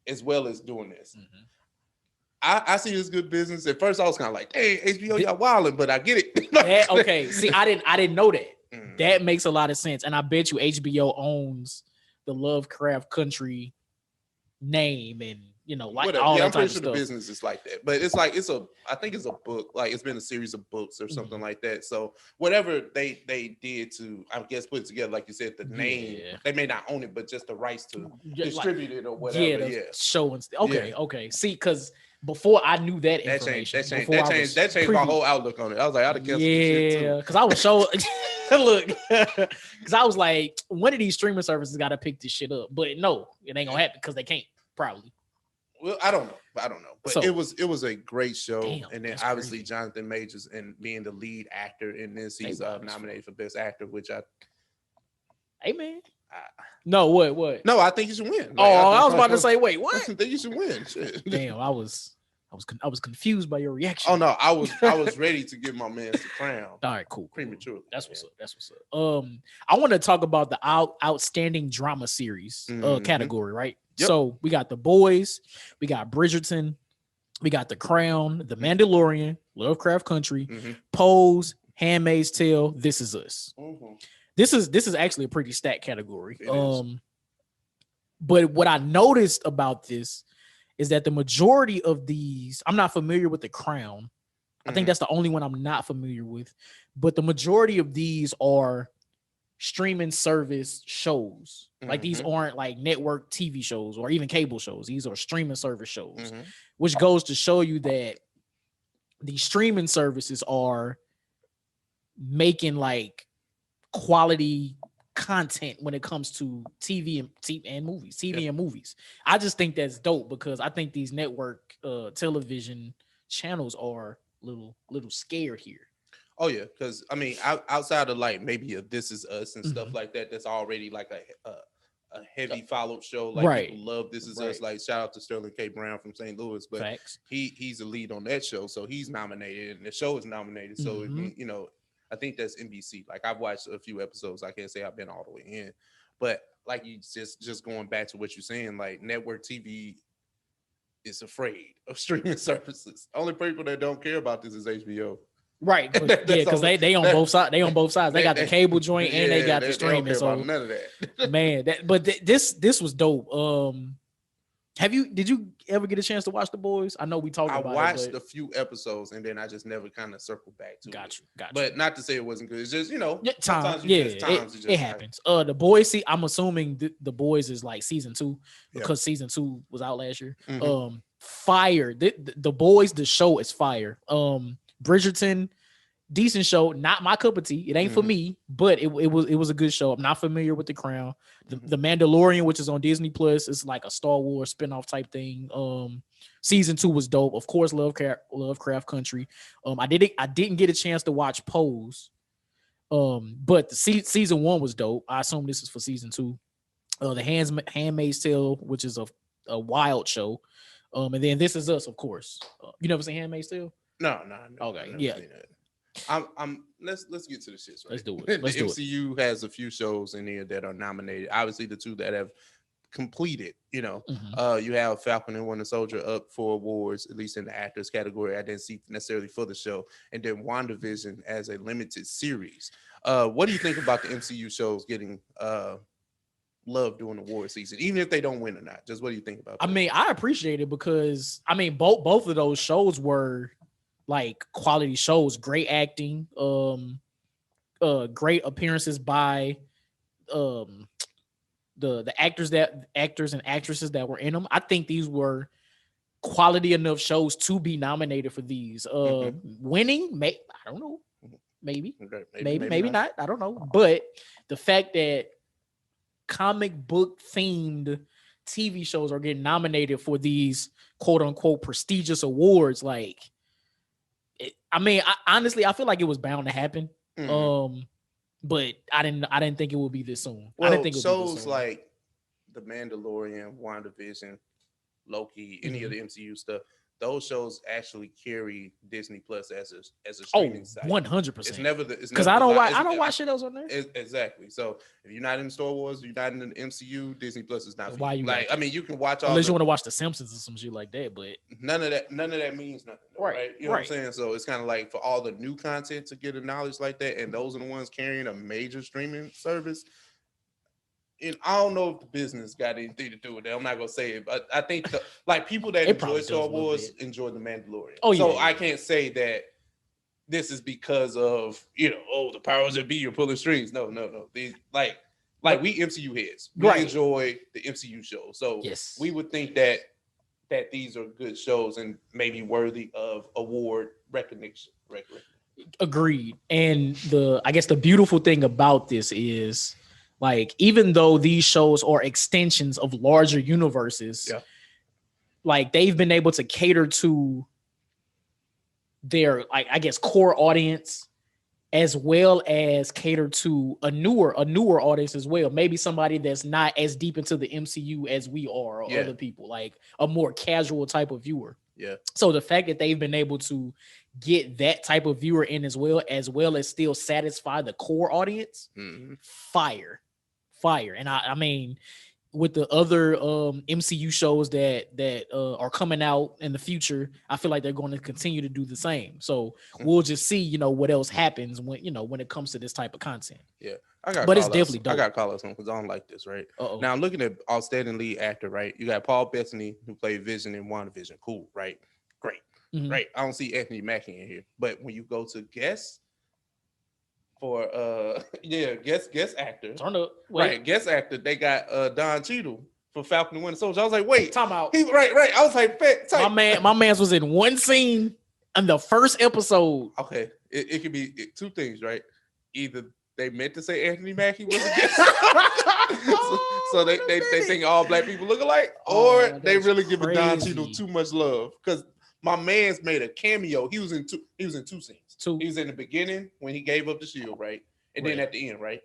as well as doing this. I see this good business. At first, I was kind of like, "Hey, HBO, y'all wilding," but I get it. Okay, see, I didn't know that. That makes a lot of sense, and I bet you HBO owns the Lovecraft Country name, and you know, like all that type of stuff. The business is like that, but it's like I think it's a book, like it's been a series of books or something like that. So whatever they did to, I guess, put it together, like you said, the name, they may not own it, but just the rights to distribute it or whatever. Yeah, show and okay. See, because before I knew that information, that changed my whole outlook on it. I was like, I'd have canceled this shit too. Because I was look, because I was like, one of these streaming services got to pick this shit up, but no, it ain't gonna happen because they can't probably. Well, I don't know, but so, it was a great show, and then obviously crazy. Jonathan Majors and being the lead actor in this, he's nominated for Best Actor, which Hey man. No, what? No, I think you should win. Like, I was about to say, wait, what? I think you should win. Shit. Damn, I was confused by your reaction. Oh no, I was ready to give my man the crown. All right, cool. Prematurely. That's what's up. I want to talk about the outstanding drama series category, right? Yep. So we got The Boys, we got Bridgerton, we got The Crown, The Mandalorian, Lovecraft Country, Pose, Handmaid's Tale, This Is Us. This is actually a pretty stacked category. But what I noticed about this is that the majority of these, I'm not familiar with The Crown. I think that's the only one I'm not familiar with. But the majority of these are streaming service shows. Like these aren't like network TV shows or even cable shows. These are streaming service shows, which goes to show you that these streaming services are making like quality content when it comes to TV and movies. I just think that's dope because I think these network television channels are little scared here. Oh yeah, because I mean, outside of like maybe a This Is Us and stuff like that, that's already like a heavy followed show. Like people love This Is Us. Like shout out to Sterling K. Brown from St. Louis, but he's a lead on that show, so he's nominated and the show is nominated. So you know, I think that's NBC. Like I've watched a few episodes. I can't say I've been all the way in, but like you just going back to what you're saying, like network TV is afraid of streaming services. Only people that don't care about this is HBO. Right, because they on both sides. They on both sides. They got the cable joint and they got the streaming. So none of that, man. This was dope. Did you ever get a chance to watch The Boys? I know we talked about it. I watched a few episodes and then I just never kind of circled back to it. Got you. But not to say it wasn't good. It's just, Sometimes it happens. The Boys, I'm assuming The Boys is like season 2 because season 2 was out last year. Mm-hmm. Fire. The Boys, the show is fire. Bridgerton, decent show, not my cup of tea. It ain't for me, but it was a good show. I'm not familiar with The Crown. The Mandalorian, which is on Disney Plus, is like a Star Wars spinoff type thing. Season 2 was dope. Of course, Lovecraft Country. I didn't get a chance to watch Pose. But the season 1 was dope. I assume this is for season 2. The Handmaid's Tale, which is a wild show. And then This Is Us, of course. You never seen Handmaid's Tale? No. Okay, yeah. Let's get to the shit. Right? Let's do it. The MCU has a few shows in here that are nominated. Obviously, the 2 that have completed. You have Falcon and Winter Soldier up for awards, at least in the actors category. I didn't see necessarily for the show, and then WandaVision as a limited series. What do you think about the MCU shows getting love during award season, even if they don't win or not? Just what do you think about that? I mean, I appreciate it because both of those shows were like quality shows, great acting, great appearances by the actors and actresses that were in them. I think these were quality enough shows to be nominated for these. Winning, I don't know, maybe not. I don't know, but the fact that comic book themed TV shows are getting nominated for these quote unquote prestigious awards, like. Honestly, I feel like it was bound to happen. But I didn't think it would be this soon. Well, I didn't think it would be this shows soon. like The Mandalorian, WandaVision, Loki, any of the MCU stuff, those shows actually carry Disney Plus as a streaming site. 100%. It's never because I don't watch shit else on there. Exactly. So if you're not in Star Wars, you're not in the MCU, Disney Plus is not for why you. You can watch all unless you want to watch The Simpsons or some shit like that, but none of that means nothing. Right? You know what I'm saying? So it's kind of like for all the new content to get acknowledged like that, and those are the ones carrying a major streaming service. And I don't know if the business got anything to do with it. I'm not gonna say it, but I think people that enjoy Star Wars enjoy The Mandalorian. I can't say that this is because of the powers that be you're pulling strings. No. These we MCU heads. We enjoy the MCU shows, so we would think that these are good shows and maybe worthy of award recognition. Agreed. And I guess the beautiful thing about this is, like, even though these shows are extensions of larger universes, like they've been able to cater to their, like, I guess, core audience, as well as cater to a newer audience as well. Maybe somebody that's not as deep into the MCU as we are, or other people, like a more casual type of viewer. Yeah. So the fact that they've been able to get that type of viewer in as well as still satisfy the core audience, fire. And I mean, with the other MCU shows that are coming out in the future, I feel like they're going to continue to do the same. So we'll just see, what else happens when it comes to this type of content. Yeah, it's definitely dope. I got to call us on because I don't like this, right? Now I'm looking at outstanding lead actor, right? You got Paul Bettany, who played Vision in WandaVision. Cool, right? Great, right? I don't see Anthony Mackie in here, but when you go to guest for guest actor. Turn up. Right, guest actor, they got Don Cheadle for Falcon and Winter Soldier. I was like, wait, time out. Right. I was like, my man's was in one scene in the first episode. Okay. It could be two things, right? Either they meant to say Anthony Mackie was a guest. so they think all black people look alike, or they really give Don Cheadle too much love. Because my man's made a cameo. He was in two scenes. He was in the beginning when he gave up the shield, right? And then at the end, right?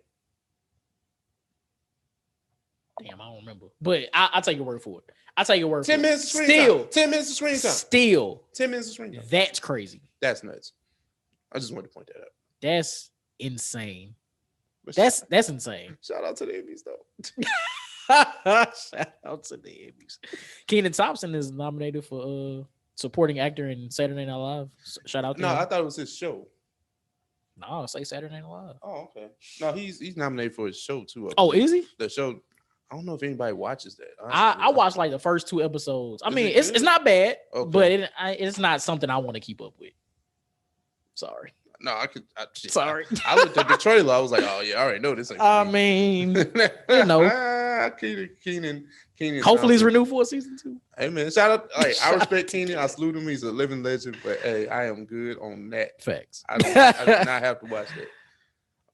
Damn, I don't remember. But I'll take your word for it. 10 minutes of screen time. 10 minutes of screen time. 10 minutes of screen time. That's crazy. That's nuts. I just wanted to point that out. That's insane. That's insane. Shout out to the Emmys, though. Shout out to the Emmys. Kenan Thompson is nominated for supporting actor in Saturday Night Live. Shout out to him. I thought it was his show. No, say Saturday Night Live. Oh, okay. No, he's nominated for his show too. Oh, is he? The show. I don't know if anybody watches that. I watched like the first 2 episodes. I mean, it it's not bad, Okay. but it's not something I want to keep up with. Sorry. No, Sorry. I looked at the trailer. I was like, oh yeah, I already know this ain't. I mean, you know, Keenan. Hopefully he's renewed for a season 2. Hey man, shout out! Like, I respect Keenan. I salute him. He's a living legend. But hey, I am good on that. Facts. I do not have to watch that.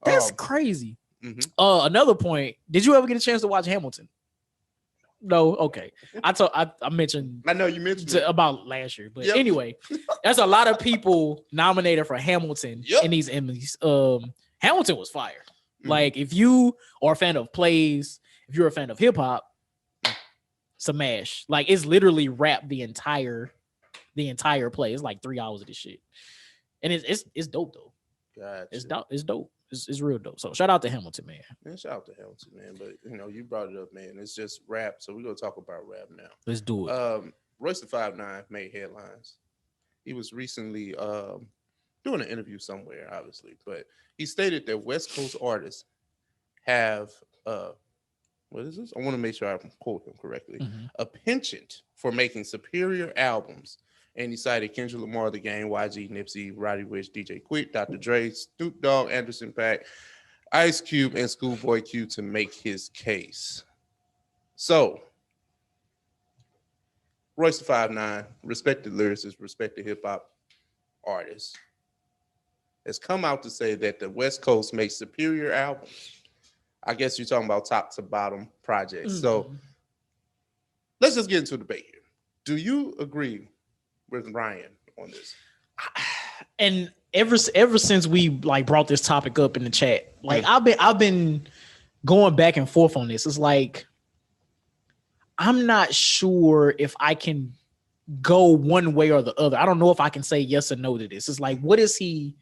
That's crazy. Mm-hmm. Another point. Did you ever get a chance to watch Hamilton? No. Okay. I mentioned. I know you mentioned about last year, but anyway, there's a lot of people nominated for Hamilton in these Emmys. Hamilton was fire. Mm-hmm. Like, if you are a fan of plays, if you're a fan of hip hop, smash. Like, it's literally rap the entire play. It's like 3 hours of this shit, and it's dope though. Gotcha. It's dope. It's real dope. So shout out to Hamilton, man. Shout out to Hamilton, man. But you brought it up, man. It's just rap. So we're gonna talk about rap now. Let's do it. Royce the 5'9" made headlines. He was recently doing an interview somewhere, obviously, but he stated that West Coast artists have what is this? I want to make sure I quote him correctly. Mm-hmm. A penchant for making superior albums. And he cited Kendrick Lamar, The Game, YG, Nipsey, Roddy Ricch, DJ Quick, Dr. Dre, Snoop Dogg, Anderson .Paak, Ice Cube, and Schoolboy Q to make his case. So, Royce the 5'9", respected lyricist, respected hip-hop artist, has come out to say that the West Coast makes superior albums. I guess you're talking about top to bottom projects. Mm-hmm. So, let's just get into the debate here. Do you agree with Ryan on this? And ever since we like brought this topic up in the chat, like I've been going back and forth on this. It's like I'm not sure if I can go one way or the other. I don't know if I can say yes or no to this. It's like, what is he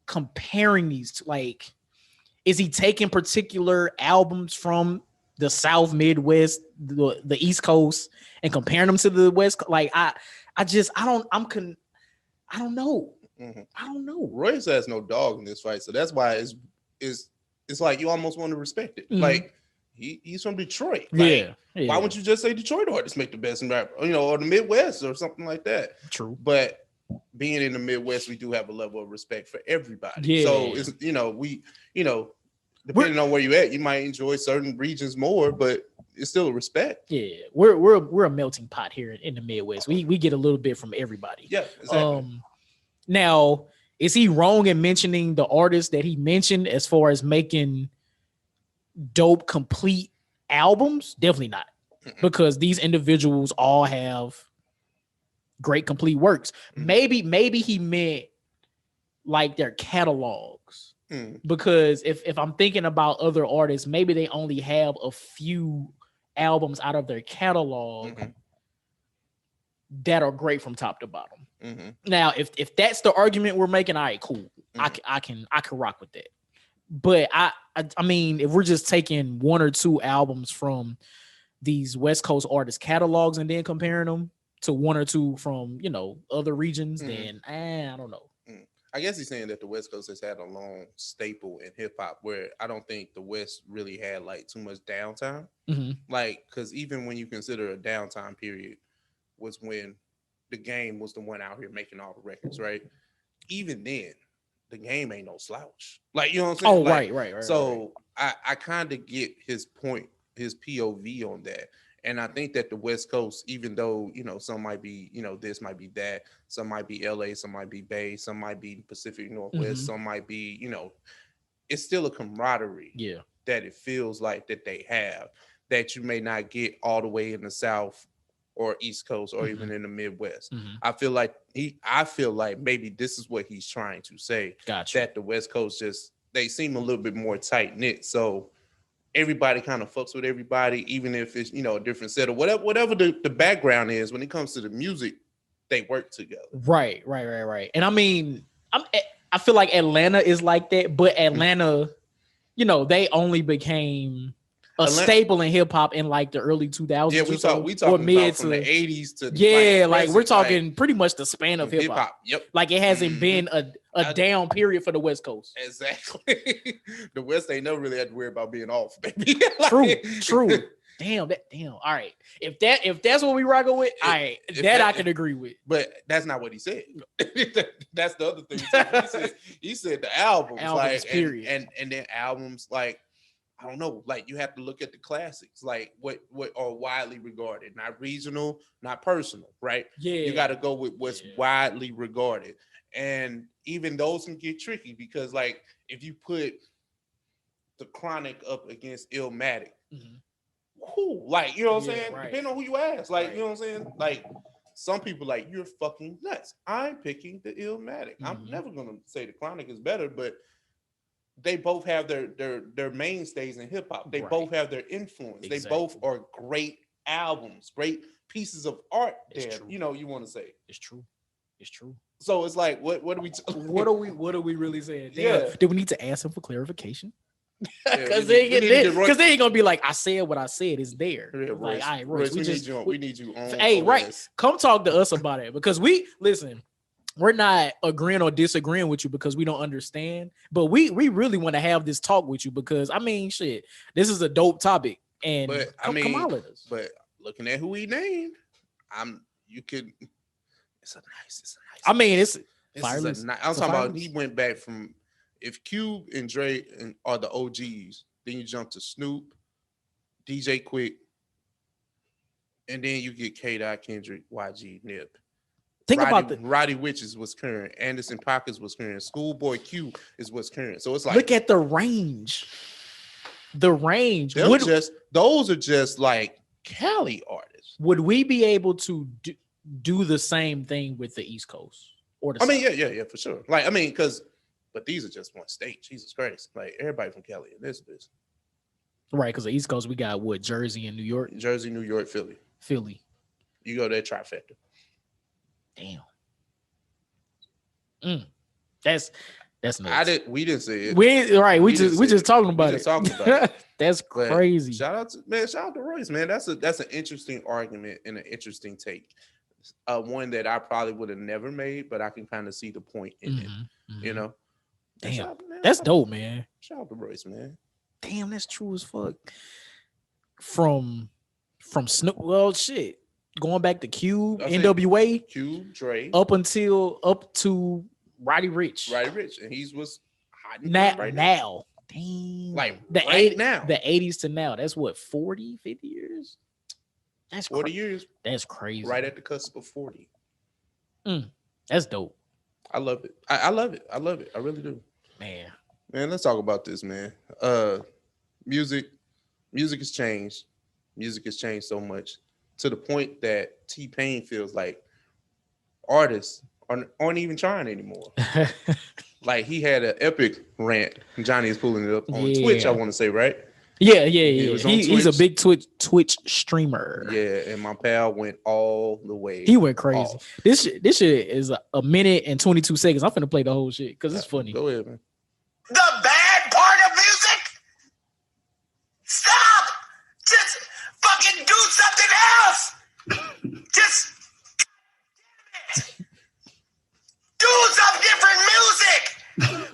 comparing these to? Like, is he taking particular albums from the South, Midwest, the East Coast, and comparing them to the West? Like, I don't know. Mm-hmm. I don't know. Royce has no dog in this fight, so that's why it's like you almost want to respect it. Mm-hmm. Like he's from Detroit. Like, why wouldn't you just say Detroit artists make the best in rap? Or the Midwest or something like that. True. But being in the Midwest, we do have a level of respect for everybody. Yeah. So it's depending on where you at, you might enjoy certain regions more, but it's still a respect. Yeah, we're a melting pot here in the Midwest. We get a little bit from everybody. Yeah, exactly. Now, is he wrong in mentioning the artists that he mentioned as far as making dope, complete albums? Definitely not, because these individuals all have great, complete works. Mm-hmm. Maybe he meant like their catalogs. Because if I'm thinking about other artists, maybe they only have a few albums out of their catalog that are great from top to bottom. Mm-hmm. Now, if that's the argument we're making, all right, cool. Mm-hmm. I can rock with that. But I mean, if we're just taking 1 or 2 albums from these West Coast artists' catalogs and then comparing them to 1 or 2 from other regions, then I don't know. I guess he's saying that the West Coast has had a long staple in hip hop where I don't think the West really had like too much downtime. Mm-hmm. Like, because even when you consider a downtime period was when the Game was the one out here making all the records, right? Even then, the Game ain't no slouch. Like, you know what I'm saying? Oh, like, right. So I kind of get his point, his POV on that. And I think that the West Coast, even though, some might be, this might be that, some might be LA, some might be Bay, some might be Pacific Northwest, some might be, it's still a camaraderie that it feels like that they have that you may not get all the way in the South or East Coast or even in the Midwest. Mm-hmm. I feel like maybe this is what he's trying to say. Gotcha. That the West Coast they seem a little bit more tight knit. So everybody kind of fucks with everybody, even if it's, a different set or whatever the background is. When it comes to the music, they work together. Right. And I mean, I feel like Atlanta is like that, but Atlanta, they only became staple in hip hop in like the early 2000s. Yeah, we talking mid from the 80s to like we're talking pretty much the span of hip hop. Yep. Like it hasn't been a down period for the West Coast. Exactly. The West ain't never really had to worry about being off, baby. True. Damn. All right. If that's what we rocking with, I can agree with. But that's not what he said. That's the other thing. He said the albums like period. And then albums like, I don't know, like you have to look at the classics, like what are widely regarded, not regional, not personal, right? Yeah. You got to go with what's widely regarded. And even those can get tricky because like if you put the Chronic up against Illmatic, who, like, you know what I'm saying? Right. Depending on who you ask, like, you know what I'm saying? Like, some people like, you're fucking nuts. I'm picking the Illmatic. I'm never gonna say the Chronic is better, but they both have their mainstays in hip hop. They both have their influence. Exactly. They both are great albums, great pieces of art. You know, you want to say it's true. So it's like, what are we? What are we really saying? Yeah. Do we need to ask him for clarification? Because they ain't gonna be like, I said what I said is there. Yeah, like, all right, Royce, we need you on. Hey, right. This. Come talk to us about it because we're not agreeing or disagreeing with you because we don't understand, but we really want to have this talk with you because I mean, shit, this is a dope topic, and come out with us. But looking at who he named, It's a nice. I mean, it's I'm talking about. He went back from if Cube and Dre are the OGs, then you jump to Snoop, DJ Quick, and then you get K-Dot, Kendrick, YG, Nip. Think about Roddy Ricch is what's current. Anderson .Paak is what's current. Schoolboy Q is what's current. So it's like, look at the range. Those are just like Cali artists. Would we be able to do the same thing with the East Coast or the South? Yeah, for sure. Like, I mean, but these are just one state. Jesus Christ. Like, everybody from Cali in this. Right, because the East Coast, we got what? Jersey and New York? Jersey, New York, Philly. You go there, trifecta. Damn. That's nuts. We didn't say it. We just talking about it. That's crazy. Shout out to Royce, man. That's an interesting argument and an interesting take. One that I probably would have never made, but I can kind of see the point in it. You know? Damn. That's dope, man. Shout out to Royce, man. Damn, that's true as fuck. From Snoop, well, shit. Going back to Cube, NWA, Cube, Dre, up to Roddy Ricch. And he was hot now. Damn. Like now. The 80s to now. That's what, 40, 50 years? That's 40 years. That's crazy. Right at the cusp of 40. That's dope. I love it. I love it. I really do. Man, let's talk about this, man. Music has changed. Music has changed so much to the point that T-Pain feels like artists aren't even trying anymore. Like, he had an epic rant. Johnnie is pulling it up on Twitch, I want to say, right? Yeah. He's a big Twitch streamer. Yeah, and my pal went all the way. He went crazy. Off. This shit is a minute and 22 seconds. I'm finna play the whole shit because it's funny. Go ahead, man. The bad part of music? Stop! Just fucking do something else! Just do some different music!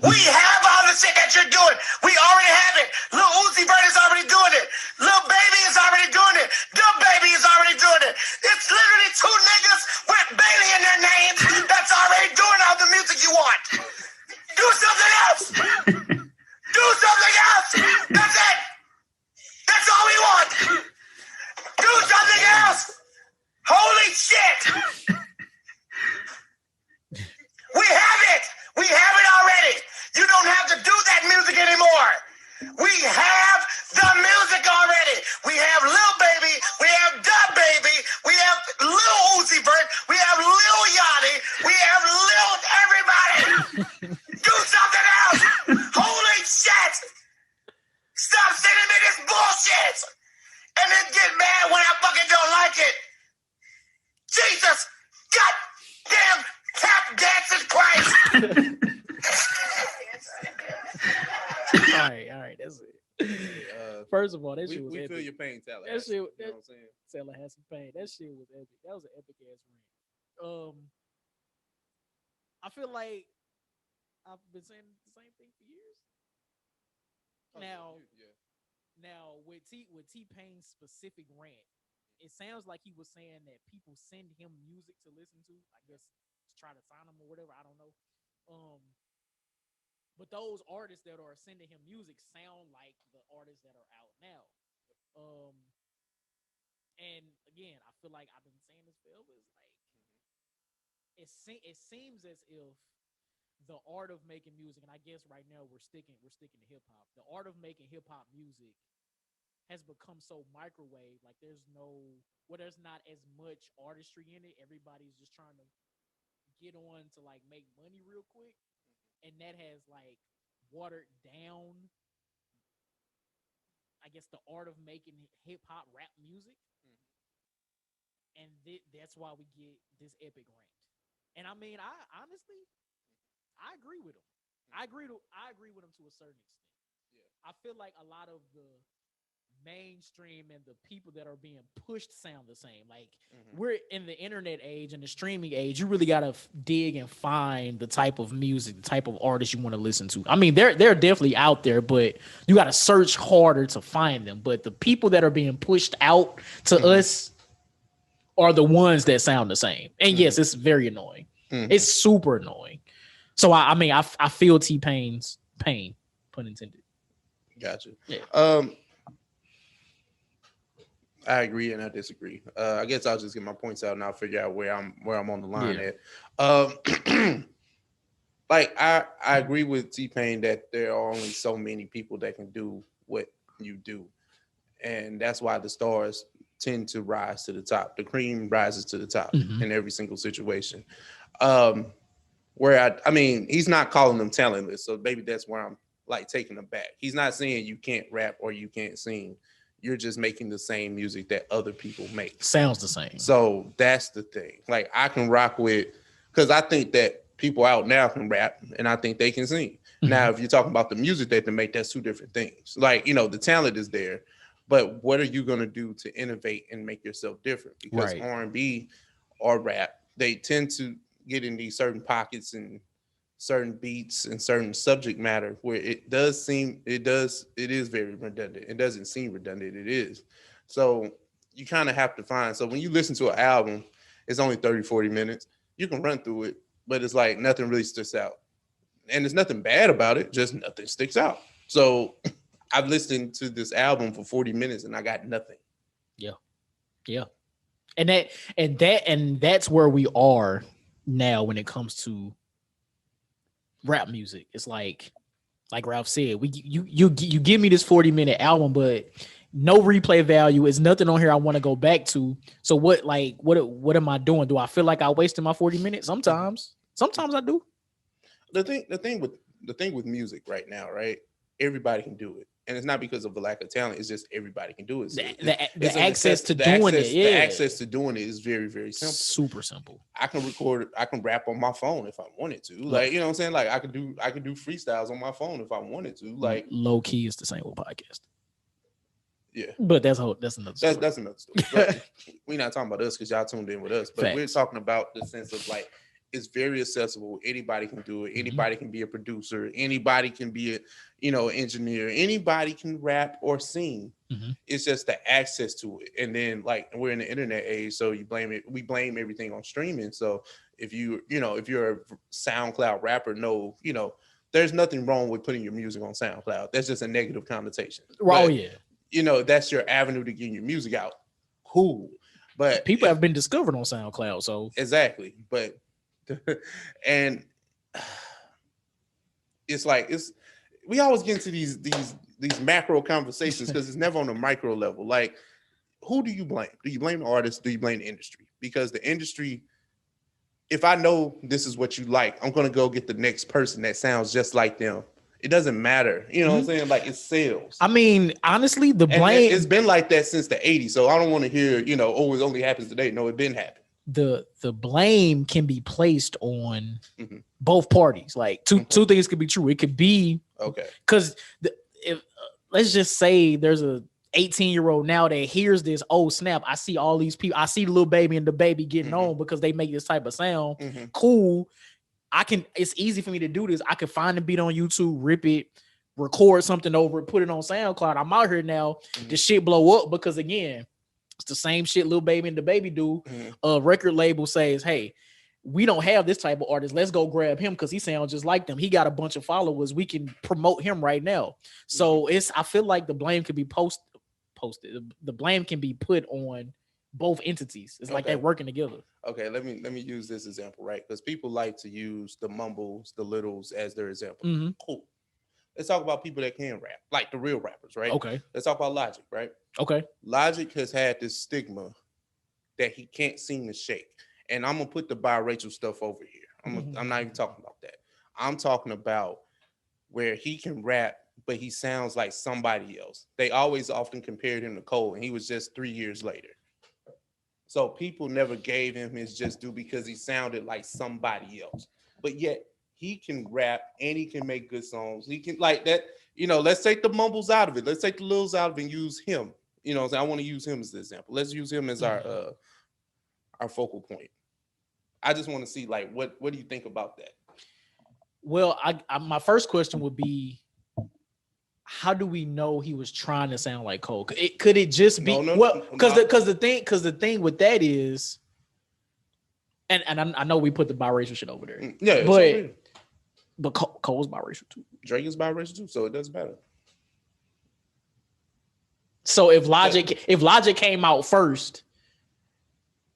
We have all the shit that you're doing. We already have it. Lil Uzi Vert is already doing it. Lil Baby is already doing it. Dumb Baby is already doing it. It's literally two niggas with Bailey in their names that's already doing all the music you want. Do something else. Do something else. That's it. That's all we want. Do something else. Holy shit. We have it. We have it already. You don't have to do that music anymore. We have the music already. We have Lil Baby. We have Dub Baby. We have Lil Uzi Vert. We have Lil Yachty. We have Lil everybody. Do something else. Holy shit. Stop sending me this bullshit. And then get mad when I fucking don't like it. Jesus. Goddamn tap dancing Christ. All right, that's it. First of all, that shit was we epic. feel your pain, Taylor. That shit, you know what I'm saying? Taylor has some pain. That shit was epic. That was an epic ass rant. I feel like I've been saying the same thing for years. Now with T-Pain's specific rant, it sounds like he was saying that people send him music to listen to. I guess to try to sign him or whatever. I don't know. But those artists that are sending him music sound like the artists that are out now. And again, I feel like I've been saying this forever. It's like it seems as if the art of making music, and I guess right now we're sticking to hip hop. The art of making hip hop music has become so microwave. Like there's not as much artistry in it. Everybody's just trying to get on to like make money real quick. And that has like watered down, I guess, the art of making hip hop rap music. And that's why we get this epic rant. And I mean, I honestly agree with him. I agree with him to a certain extent. Yeah. I feel like a lot of the mainstream and the people that are being pushed sound the same. Like we're in the internet age and the streaming age. You really gotta dig and find the type of music, the type of artist you want to listen to. I mean, they're definitely out there, but you gotta search harder to find them. But the people that are being pushed out to us are the ones that sound the same. And yes, it's very annoying. It's super annoying. So I feel T-Pain's pain, pun intended. Gotcha. Yeah. I agree and I disagree. I guess I'll just get my points out and I'll figure out where I'm on the line at. Like I agree with T-Pain that there are only so many people that can do what you do. And that's why the stars tend to rise to the top. The cream rises to the top in every single situation. Where I mean, he's not calling them talentless. So maybe that's where I'm like taking them back. He's not saying you can't rap or you can't sing. You're just making the same music that other people make. Sounds the same. So that's the thing. Like I can rock with, because I think that people out now can rap and I think they can sing. Now, if you're talking about the music that they make, that's two different things. Like, you know, the talent is there, but what are you going to do to innovate and make yourself different? Because R&B or rap, they tend to get in these certain pockets and certain beats and certain subject matter where it is very redundant. It doesn't seem redundant. It is. So you kind of have to find. So when you listen to an album, it's only 30, 40 minutes. You can run through it, but it's like nothing really sticks out. And there's nothing bad about it. Just nothing sticks out. So I've listened to this album for 40 minutes and I got nothing. Yeah. Yeah. And that's where we are now when it comes to rap music. It's like Ralph said, you give me this 40-minute album, but no replay value. Is nothing on here I want to go back to. So what am I doing? Do I feel like I wasted my 40 minutes? Sometimes I do. The thing with music right now, right? Everybody can do it. And it's not because of a lack of talent. It's just everybody can do it. So the access to doing it. Yeah. The access to doing it is very, very simple. Super simple. I can rap on my phone if I wanted to. Like, you know what I'm saying? Like I could do freestyles on my phone if I wanted to. Like low key is the same with podcast. Yeah. But that's another story. That's another story. We're not talking about us because y'all tuned in with us. But we're talking about the sense of like it's very accessible. Anybody can do it. Anybody can be a producer. Anybody can be an engineer. Anybody can rap or sing. It's just the access to it. And then like we're in the internet age, so we blame everything on streaming. So if you're a SoundCloud rapper, there's nothing wrong with putting your music on SoundCloud. That's just a negative connotation. Oh yeah. That's your avenue to get your music out. Cool. But people have been discovered on SoundCloud. So exactly. But and it's like we always get into these macro conversations because it's never on a micro level. Like, who do you blame? Do you blame the artist? Do you blame the industry? Because the industry, if I know this is what you like, I'm gonna go get the next person that sounds just like them. It doesn't matter. You know what I'm saying? Like it sells. I mean, honestly, the blame it's been like that since the 80s. So I don't want to hear, it only happens today. No, it been happening. The blame can be placed on both parties. Like two things could be true. It could be okay because let's just say there's a 18-year-old now that hears this, oh snap, I see all these people, I see the little baby and the baby getting on because they make this type of sound. Cool. It's easy for me to do this. I can find the beat on YouTube, rip it, record something over it, put it on SoundCloud. I'm out here now. The shit blow up because again, it's the same shit Lil Baby and the Baby do. A record label says, hey, we don't have this type of artist. Let's go grab him because he sounds just like them. He got a bunch of followers. We can promote him right now. So I feel like the blame could be posted. The blame can be put on both entities. It's like they're working together. Okay, let me use this example, right? Because people like to use the mumbles, the littles as their example. Cool. Let's talk about people that can rap, like the real rappers, right? Okay. Let's talk about Logic, right? Okay. Logic has had this stigma that he can't seem to shake. And I'm gonna put the biracial stuff over here. I'm not even talking about that. I'm talking about where he can rap, but he sounds like somebody else. They always often compared him to Cole, and he was just 3 years later. So people never gave him his just due because he sounded like somebody else. But yet he can rap and he can make good songs. He can like that, let's take the mumbles out of it. Let's take the lils out of it and use him. I want to use him as the example. Let's use him as our focal point. I just want to see like what do you think about that? Well, I my first question would be, how do we know he was trying to sound like Cole? Could it just be because the thing with that is, and I know we put the biracial shit over there, yeah, but Cole's biracial too. Drake is biracial too, so it doesn't matter. So if Logic came out first,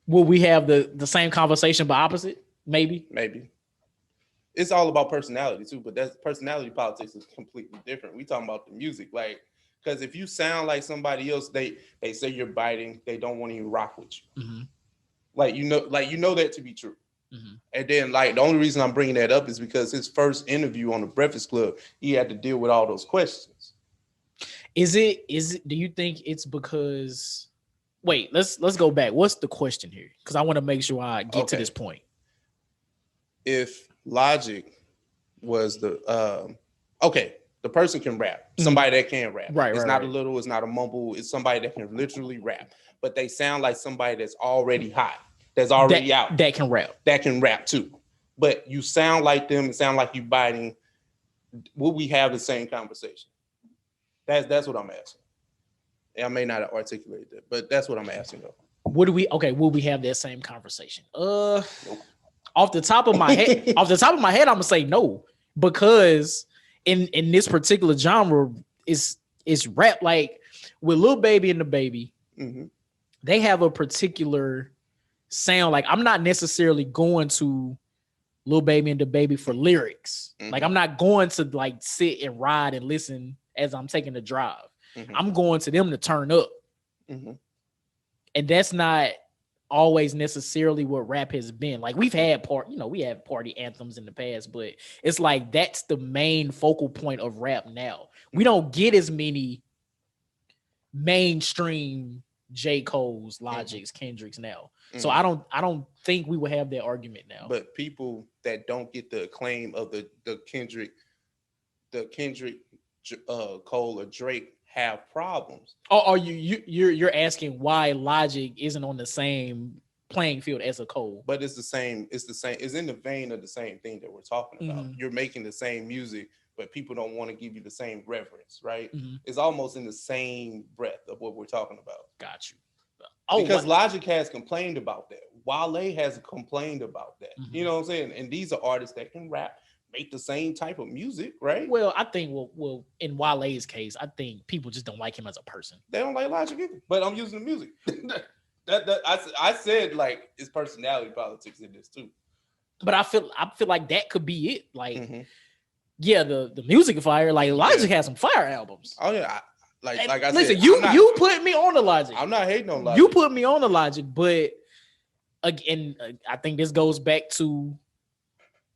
will we have the same conversation but opposite? Maybe. It's all about personality too, but that's personality politics is completely different. We talking about the music, like, because if you sound like somebody else, they say you're biting, they don't want to even rock with you. Like you know that to be true. And then like the only reason I'm bringing that up is because his first interview on the Breakfast Club, he had to deal with all those questions. Is it? Do you think it's because? Wait, let's go back. What's the question here? Because I want to make sure I get to this point. If Logic was the person can rap. Somebody that can rap. Right. It's not a little, it's not a mumble, it's somebody that can literally rap. But they sound like somebody that's already hot, that's already out. That can rap. That can rap too. But you sound like them, it sound like you biting. Will we have the same conversation? That's what I'm asking. I may not have articulated that, but that's what I'm asking though. Will we have that same conversation? Nope. Off the top of my head, I'm gonna say no, because in this particular genre, it's rap. Like with Lil Baby and the Baby, they have a particular sound. Like I'm not necessarily going to Lil Baby and the Baby for lyrics. Like I'm not going to like sit and ride and listen as I'm taking a drive. I'm going to them to turn up, and that's not always necessarily what rap has been. Like we have party anthems in the past, but it's like that's the main focal point of rap now. We don't get as many mainstream J. Cole's, Logic's, Kendrick's now. So I don't think we will have that argument now. But people that don't get the acclaim of the Kendrick, Cole or Drake have problems. Oh, you're asking why Logic isn't on the same playing field as a Cole? But it's the same. It's in the vein of the same thing that we're talking about. You're making the same music, but people don't want to give you the same reverence, right? It's almost in the same breath of what we're talking about. Got you. Because Logic has complained about that. Wale has complained about that. You know what I'm saying? And these are artists that can rap, make the same type of music, right? Well, I think well, in Wale's case, I think people just don't like him as a person. They don't like Logic either, but I'm using the music. I said like it's personality politics in this too. But I feel like that could be it. Like, yeah, the music is fire. Like Logic has some fire albums. Oh yeah, like I said, you put me on the Logic. I'm not hating on Logic. You put me on the Logic, but again, I think this goes back to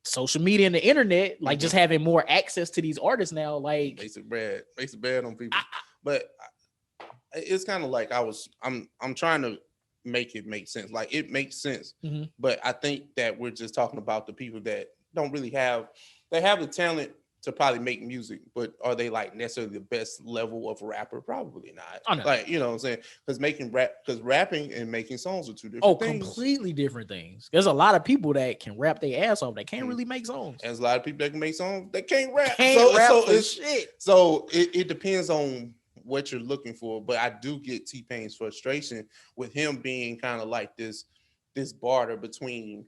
social media and the internet, like just having more access to these artists now, like makes it bad on people. But it's kind of like I'm trying to make it make sense. Like it makes sense, but I think that we're just talking about the people that don't really have the talent to probably make music, but are they like necessarily the best level of rapper? Probably not. Oh, no. Like, you know what I'm saying? Because rapping and making songs are two different things. Completely different things. There's a lot of people that can rap their ass off that can't really make songs. And there's a lot of people that can make songs that can't rap. Shit. So it depends on what you're looking for. But I do get T-Pain's frustration with him being kind of like this barter between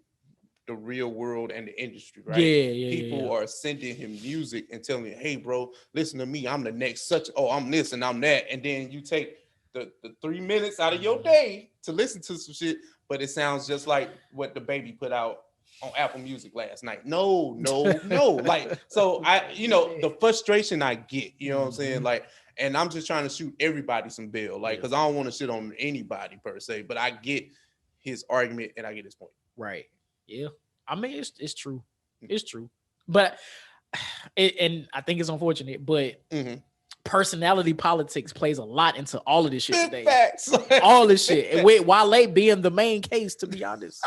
the real world and the industry, right? People are sending him music and telling him, hey, bro, listen to me. I'm the next I'm this and I'm that. And then you take the 3 minutes out of your day to listen to some shit, but it sounds just like what the baby put out on Apple Music last night. No. Like, so the frustration I get, you know what I'm saying? Like, and I'm just trying to shoot everybody some bill, like, because I don't want to shit on anybody per se, but I get his argument and I get his point. Right. Yeah. I mean, it's true. It's true. But, and I think it's unfortunate, but personality politics plays a lot into all of this shit today. Facts. All this shit. And with Wale being the main case, to be honest.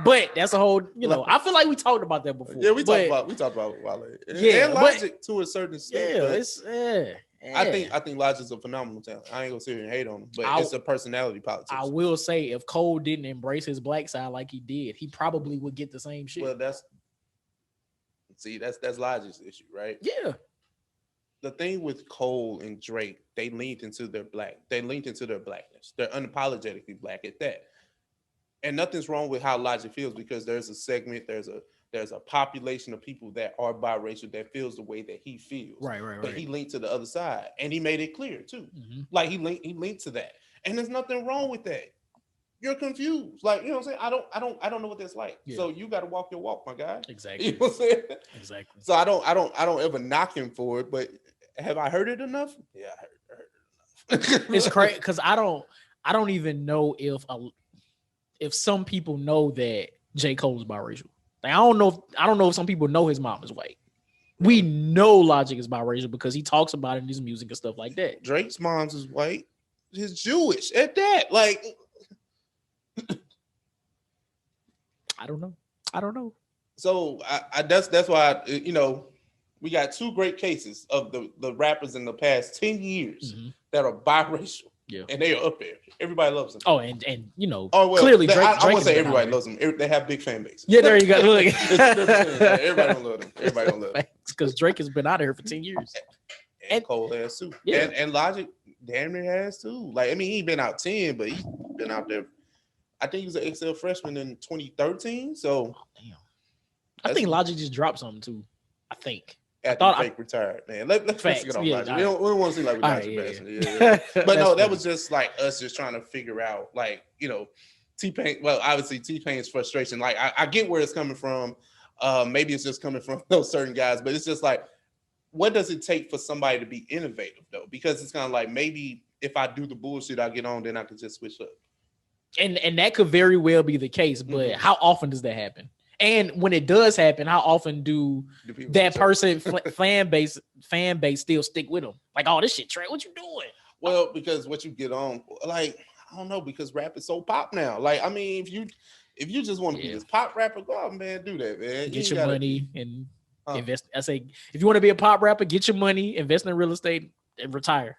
But that's a whole, I feel like we talked about that before. Yeah, we talked about Wale. And Logic to a certain extent. I think Logic's a phenomenal talent. I ain't gonna sit here and hate on him, but it's a personality politics. I will say, if Cole didn't embrace his black side like he did, he probably would get the same shit. Well, that's Logic's issue, right? Yeah. The thing with Cole and Drake, they leaned into their blackness. They're unapologetically black at that. And nothing's wrong with how Logic feels, because there's a segment, there's a population of people that are biracial that feels the way that he feels. Right. But he linked to the other side, and he made it clear too. Like he linked to that, and there's nothing wrong with that. You're confused, like, you know what I'm saying? I don't know what that's like. Yeah. So you got to walk your walk, my guy. Exactly. You know what I'm saying? Exactly. So I don't ever knock him for it, but have I heard it enough? Yeah, I heard it enough. It's crazy because I don't even know if some people know that J. Cole is biracial. Like, I don't know if some people know his mom is white. We know Logic is biracial because he talks about it in his music and stuff like that. Drake's mom's is white. He's Jewish at that. Like, I don't know. So that's why we got two great cases of the rappers in the past 10 years that are biracial. Yeah, and they are up there. Everybody loves them. Oh, and clearly Drake. I won't say everybody loves them. They have big fan base. Yeah, there you go. Look, everybody don't love them. Everybody don't love them because Drake has been out of here for 10 years, and Cole has too. Yeah, and Logic damn near has too. Like, I mean, he ain't been out 10, but he's been out there. I think he was an XL freshman in 2013. So, damn. I think Logic just dropped something too. I think. After Drake retired, man. Let's get on Logic. We don't want to see like we're Logic. But no, that was just like us just trying to figure out, like, T-Pain. Well, obviously T-Pain's frustration. Like, I get where it's coming from. Maybe it's just coming from those certain guys, but it's just like, what does it take for somebody to be innovative though? Because it's kind of like, maybe if I do the bullshit I get on, then I can just switch up. And that could very well be the case, but how often does that happen? And when it does happen, how often do that person fan base still stick with them? Like, oh, this shit, Trey, what you doing? Well, because what you get on, like, I don't know, because rap is so pop now. Like, I mean, if you just want to be this pop rapper, go out, man, do that, man. Get your money and invest. I say, if you want to be a pop rapper, get your money, invest in real estate, and retire.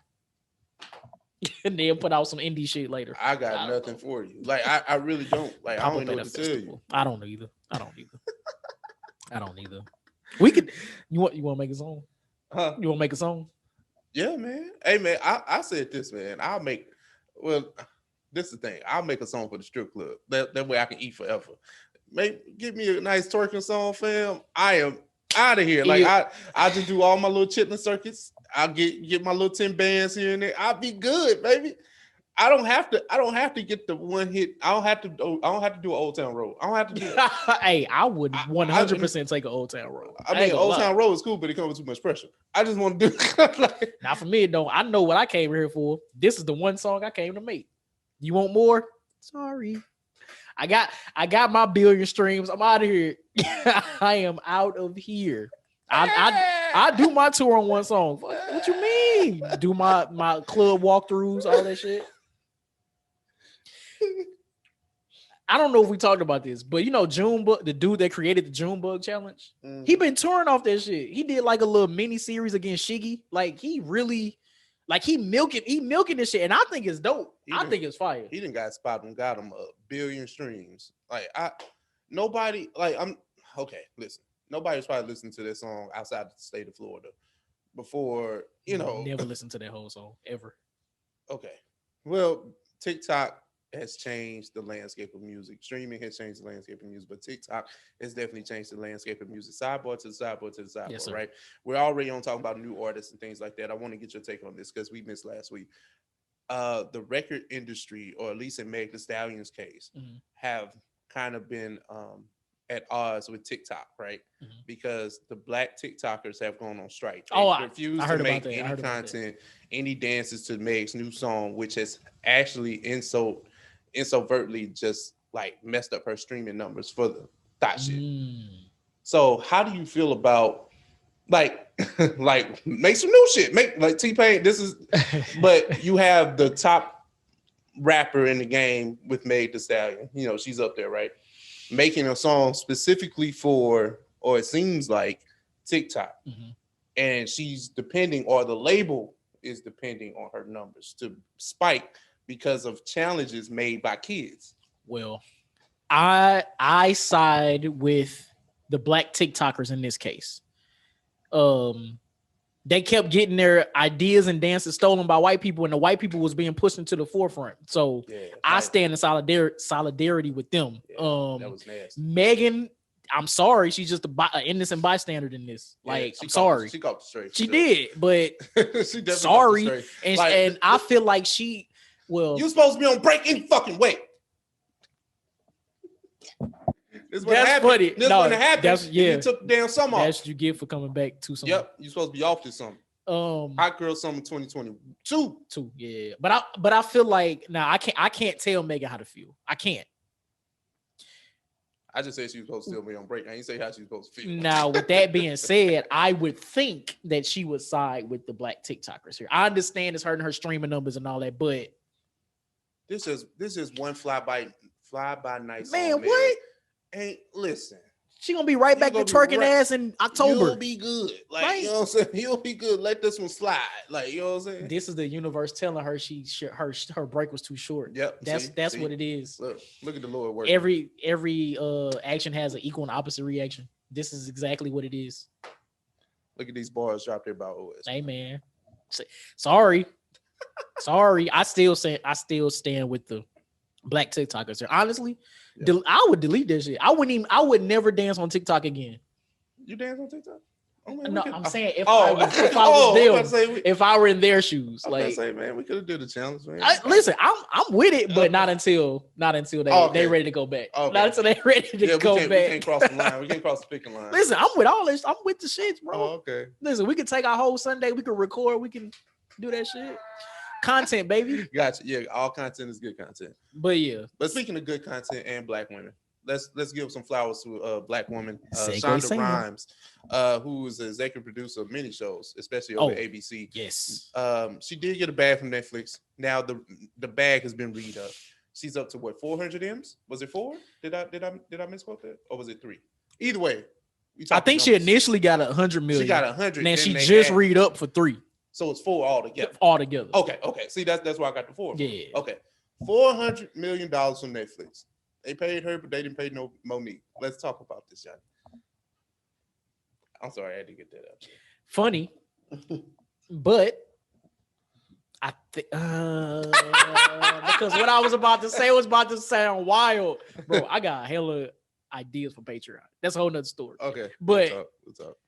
And then put out some indie shit later. I got nothing for you. Like, I really don't. Like, I don't know what to tell you. I don't either. I don't either. We could. You want to make a song? Huh? You want to make a song? Yeah, man. Hey, man. I said this, man. This is the thing. I'll make a song for the strip club. That way I can eat forever. Maybe give me a nice twerking song, fam. I am out of here. Like, I just do all my little chitlin circuits. I'll get my little 10 bands here and there. I'll be good, baby. I don't have to get the one hit. I don't have to do an Old Town Road. I don't have to do it. Hey, I would 100% take an Old Town Road. I mean, Old Town Road is cool, but it comes with too much pressure. I just want to do like, now for me, though, I know what I came here for. This is the one song I came to make. You want more? Sorry. I got my billion streams. I'm out of here. I am out of here. I do my tour on one song. What you mean? Do my club walkthroughs, all that shit. I don't know if we talked about this, but you know, Junebug, the dude that created the Junebug challenge, he been touring off that shit. He did like a little mini series against Shiggy. Like he really, like he milking this shit, and I think it's dope. I think it's fire. He done got spot and got him 1 billion streams. Like nobody, like okay. Listen, nobody's probably listening to this song outside the state of Florida before. You know, never listened to that whole song ever. Okay, well, TikTok has changed the landscape of music. Streaming has changed the landscape of music, but TikTok has definitely changed the landscape of music. Sidebar to the sidebar to the sidebar, yes, right? We're already on talking about new artists and things like that. I want to get your take on this because we missed last week. The record industry, or at least in Meg Thee Stallion's case, have kind of been at odds with TikTok, right? Because the black TikTokers have gone on strike. They refuse to make any content, any dances to Meg's new song, which has actually inadvertently just like messed up her streaming numbers for the thought shit. So how do you feel about like make some new shit, make like T-Pain? This is, but you have the top rapper in the game with Meg Thee Stallion. You know, she's up there, right? Making a song specifically for, or it seems like, TikTok. And she's depending, or the label is depending on her numbers to spike because of challenges made by kids. Well, I side with the black TikTokers in this case. They kept getting their ideas and dances stolen by white people, and the white people was being pushed into the forefront. So I stand in solidarity with them. That was nasty. Megan, I'm sorry, she's just an innocent bystander in this. Like, I'm sorry. She caught the straight. She did, but she definitely sorry. And I feel like she, well, you supposed to be on break any fucking way. This that's funny. This wouldn't have happened. Yeah, you took the damn summer off. That's what you get for coming back to something. Yep, you're supposed to be off this summer. Hot Girl Summer 2022. Yeah, but I feel like I can't tell Megan how to feel. I can't. I just said she was supposed to still be on break. I ain't say how she was supposed to feel. Now, with that being said, I would think that she would side with the black TikTokers here. I understand it's hurting her streaming numbers and all that, but this is one fly by night. Man, what? Hey, listen. She gonna be right back to twerking ass in October. You'll be good. Like, right? You know what I'm saying? You'll be good. Let this one slide. Like, you know what I'm saying? This is the universe telling her her break was too short. Yep. That's what it is. Look at the Lord work. Every action has an equal and opposite reaction. This is exactly what it is. Look at these bars dropped there by OS. Hey man. Sorry. I still stand with the black TikTokers. Honestly, I would delete that shit. I would never dance on TikTok again. You dance on TikTok? Oh, man, no, I'm saying if I was them, if I were in their shoes, like say, man, we could have did the challenge, man. Listen, I'm with it, but not until they ready to go back. Okay. Not until they ready to go back. We can't cross the line. We can't cross the picking line. Listen, I'm with all this. I'm with the shits, bro. Oh, okay. Listen, we can take our whole Sunday. We can record. We can do that shit. Content, baby. Gotcha. Yeah, all content is good content. But yeah. But speaking of good content and black women, let's give some flowers to a black woman, Shonda Rhimes, who is the executive producer of many shows, especially over ABC. Yes. She did get a bag from Netflix. Now the bag has been read up. She's up to what, 400 M's? Was it 4? Did I misquote that? Or was it 3? Either way. I think she initially got 100 million. She got 100. And she just read up for 3. So it's 4 altogether. Altogether. Okay. See, that's why I got the 4. Yeah. Okay. $400 million from Netflix. They paid her, but they didn't pay no Monique. Let's talk about this, Johnny. I'm sorry, I had to get that up. Funny, but I think because what I was about to say was about to sound wild, bro. I got hella ideas for Patreon. That's a whole nother story. Okay, but what's up?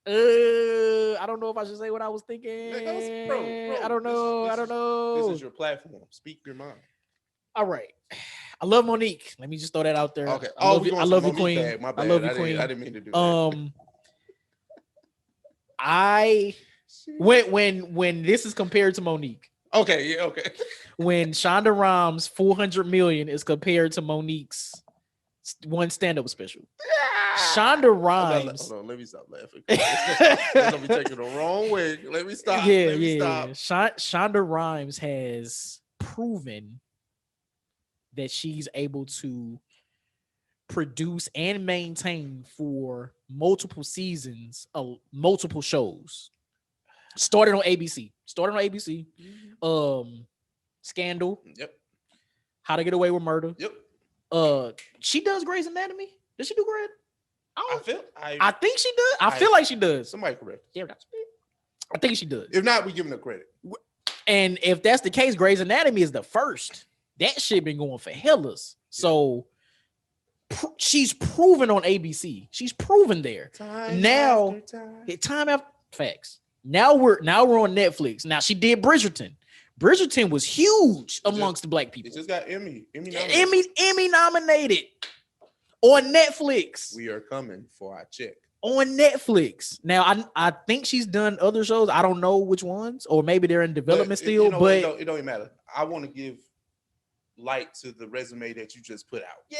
I don't know if I should say what I was thinking. Bro, I don't know. This is your platform. Speak your mind. All right. I love Monique. Let me just throw that out there. Okay. I love you, Queen. Bag. My bad. I love you, Queen. I didn't mean to do that. When this is compared to Monique. Okay. Yeah. Okay. When Shonda Rhimes' 400 million is compared to Monique's one stand-up special. Shonda Rhimes. Hold on, let me stop laughing. It's gonna be taken the wrong way. Let me stop. Stop. Shonda Rhimes has proven that she's able to produce and maintain for multiple seasons of multiple shows. Started on ABC. Scandal. Yep. How to Get Away with Murder. Yep. She does Grey's Anatomy. Does she do Grey's? I think she does. I feel like she does. Somebody correct. Yeah, I think she does. If not, we give her credit. And if that's the case, Grey's Anatomy is the first. That shit been going for hellas. So she's proven on ABC. She's proven there. Time after facts. Now we're on Netflix. Now she did Bridgerton. Bridgerton was huge amongst the black people. It just got Emmy nominated on Netflix. We are coming for our check. On Netflix. Now I think she's done other shows. I don't know which ones, or maybe they're in development still. But it don't even matter. I want to give light to the resume that you just put out. Yeah,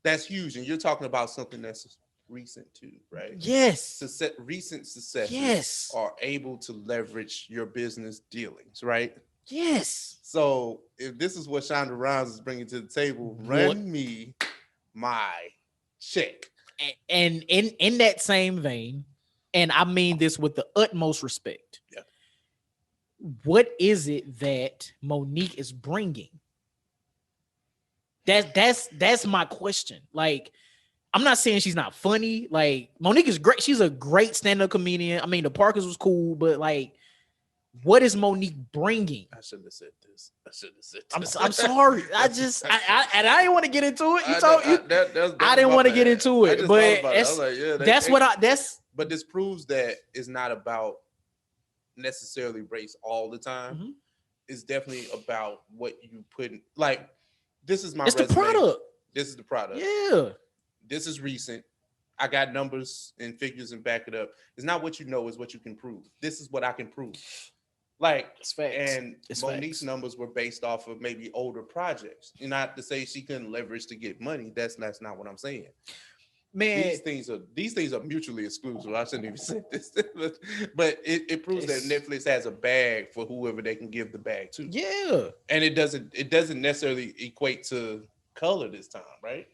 that's huge, and you're talking about something that's recent too, right? Yes. Recent successes yes. are able to leverage your business dealings, right? Yes. So if this is what Shonda Rhimes is bringing to the table, run me my check. And in that same vein, and I mean this with the utmost respect, what is it that Monique is bringing? That's my question. Like, I'm not saying she's not funny. Like, Monique is great. She's a great stand-up comedian. I mean, the Parkers was cool, but like, what is Monique bringing? I shouldn't have said this. I'm sorry. I didn't want to get into it. I didn't want to get into it, but But this proves that it's not about necessarily race all the time. Mm-hmm. It's definitely about what you put in. Like, this is my resume. The product. This is the product. Yeah. This is recent. I got numbers and figures and back it up. It's not what you know, it's what you can prove. This is what I can prove. Like, and Monique's numbers were based off of maybe older projects. And not to say she couldn't leverage to get money. That's not what I'm saying. Man, these things are mutually exclusive. I shouldn't even say this, but it proves that Netflix has a bag for whoever they can give the bag to. Yeah, and it doesn't necessarily equate to color this time, right?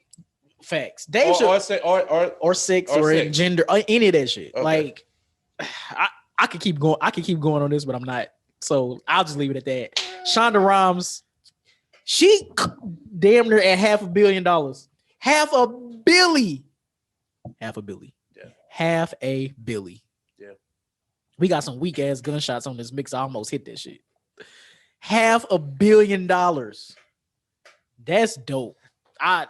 Facts. They should or sex or gender, or any of that shit. Okay. Like, I could keep going. I could keep going on this, but I'm not. So I'll just leave it at that. Shonda Rhimes, she damn near at $500 million. $500 million. $500 million. Yeah. $500 million. Yeah. We got some weak ass gunshots on this mix. I almost hit that shit. $500 million. That's dope.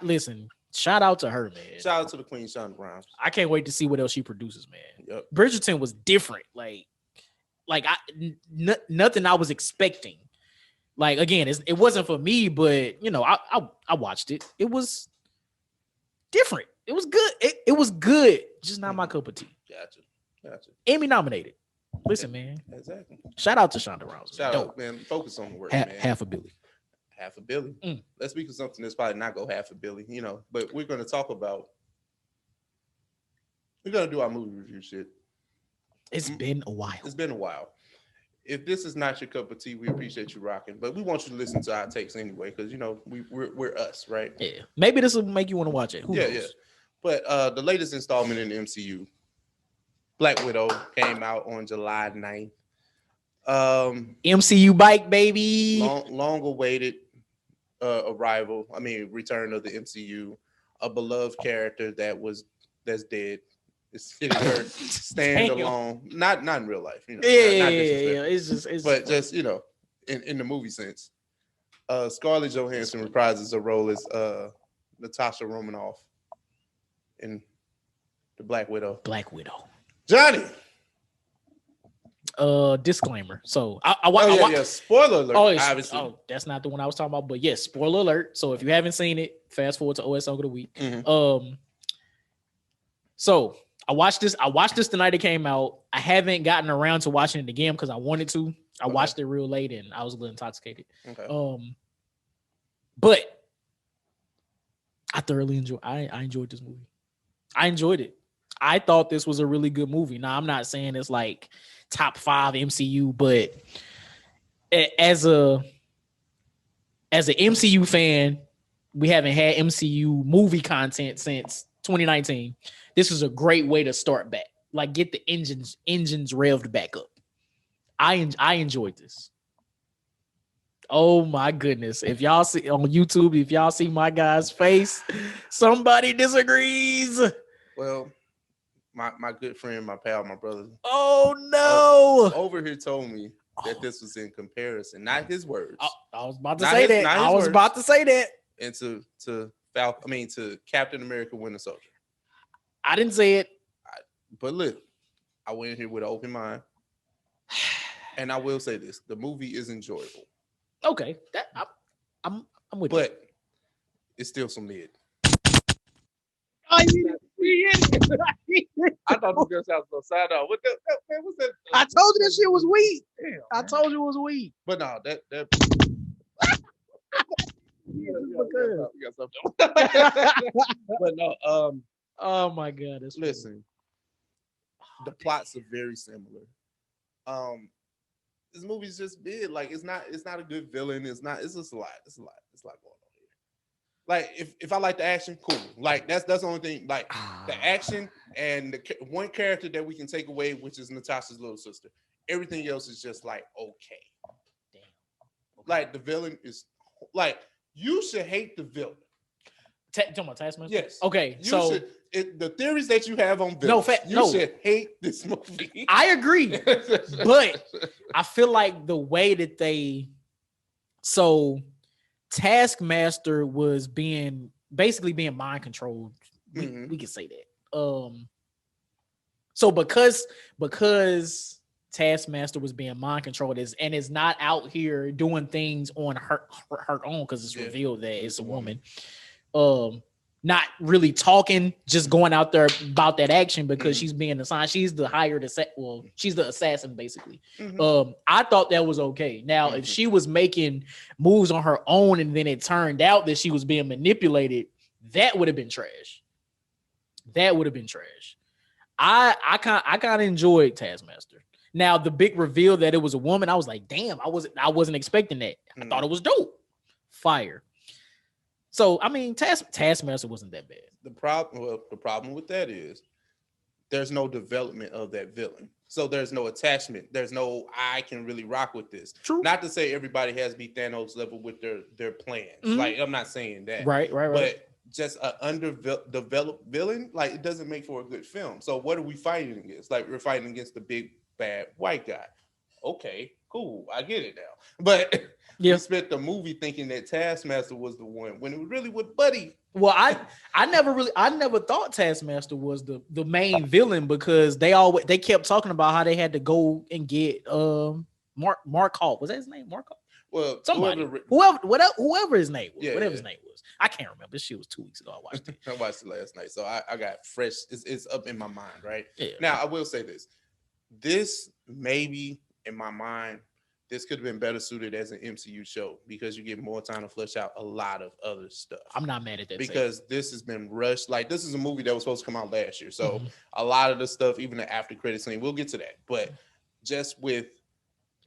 Listen. Shout out to her, man. Shout out to the Queen Shonda Rhimes. I can't wait to see what else she produces, man. Yep. Bridgerton was different. Nothing I was expecting. Like, again, it wasn't for me, but you know, I watched it. It was different. It was good. It was good. Just not my cup of tea. Gotcha. Emmy nominated. Listen, man. Exactly. Shout out to Shonda Rhimes. Shout out, man. Focus on the work, man. $500 million. $500 million. Let's speak of something that's probably not go $500 million, you know. But we're going to talk about. We're going to do our movie review shit. It's been a while. It's been a while. If this is not your cup of tea, we appreciate you rocking. But we want you to listen to our takes anyway, because you know we're us, right? Yeah. Maybe this will make you want to watch it. Who knows? Yeah. But the latest installment in the MCU, Black Widow, came out on July 9th. MCU bike, baby. Long awaited return of the MCU, a beloved character that's dead. It's hitting her stand alone, not in real life, you know. Yeah. It's just you know, in the movie sense. Scarlett Johansson reprises her role as Natasha Romanoff in the Black Widow. Johnnie. Disclaimer. So spoiler alert. Obviously. Oh, that's not the one I was talking about. But yes, spoiler alert. So if you haven't seen it, fast forward to OS Song of the Week. Mm-hmm. So I watched this the night it came out. I haven't gotten around to watching it again because I wanted to. I watched it real late and I was a little intoxicated. Okay. But I thoroughly enjoyed. I enjoyed this movie. I enjoyed it. I thought this was a really good movie. Now I'm not saying it's like top 5 MCU, but as a as an MCU fan, we haven't had MCU movie content since 2019. This is a great way to start back. Like get the engines revved back up. I enjoyed this. Oh my goodness. If y'all see on YouTube, if y'all see my guy's face, somebody disagrees. Well, my good friend, my pal, my brother. Oh no. Over here told me that this was in comparison, not his words. I was about to say that. I was about to say that. And to Captain America Winter Soldier. I didn't say it. But look, I went in here with an open mind. And I will say this, the movie is enjoyable. Okay. I'm with you. But it's still some mid. I thought the girls had no side on. What man, what's that? I told you that shit was weak. Damn, I told you it was weak. But no, that but no, oh my god, listen. The plots are very similar. This movie's just big. Like it's not a good villain. It's just a lot. It's a lot going on here. Like if I like the action, cool. Like that's the only thing. Like the action and the one character that we can take away, which is Natasha's little sister. Everything else is just like okay. Damn. Okay. Like the villain is like you should hate the villain. Talking about Taskmaster? Yes. Okay. The theories that you have on villains, you should hate this movie. I agree, but I feel like the way that Taskmaster was basically being mind controlled. We can say that. So because Taskmaster was being mind controlled and is not out here doing things on her own because it's revealed that it's a woman. Not really talking, just going out there about that action because she's being assigned. She's the hired she's the assassin basically. I thought that was okay. Now, if she was making moves on her own and then it turned out that she was being manipulated, that would have been trash. I kind of enjoyed Taskmaster. Now, the big reveal that it was a woman, I was like, damn, I wasn't expecting that. I thought it was dope. Fire. So, I mean, Taskmaster wasn't that bad. The problem with that is there's no development of that villain. So there's no attachment. There's no, I can really rock with this. True. Not to say everybody has to be Thanos level with their plans. Like, I'm not saying that. Right. But just an underdeveloped villain, like, it doesn't make for a good film. So what are we fighting against? Like, we're fighting against the big, bad white guy. Okay, cool. I get it now. But... we spent the movie thinking that Taskmaster was the one when it was really with Buddy. Well, I never thought Taskmaster was the main villain because they kept talking about how they had to go and get Markov. Was that his name? Markov? Well, somebody, whoever his name was, whatever his name was. I can't remember. This shit was 2 weeks ago. I watched it. I watched it last night, so I got fresh. It's up in my mind, right? Yeah. Now I will say this. This maybe in my mind. This could have been better suited as an MCU show because you get more time to flesh out a lot of other stuff. I'm not mad at that. Because this has been rushed. Like, this is a movie that was supposed to come out last year. So a lot of the stuff, even the after credit scene, we'll get to that. But just with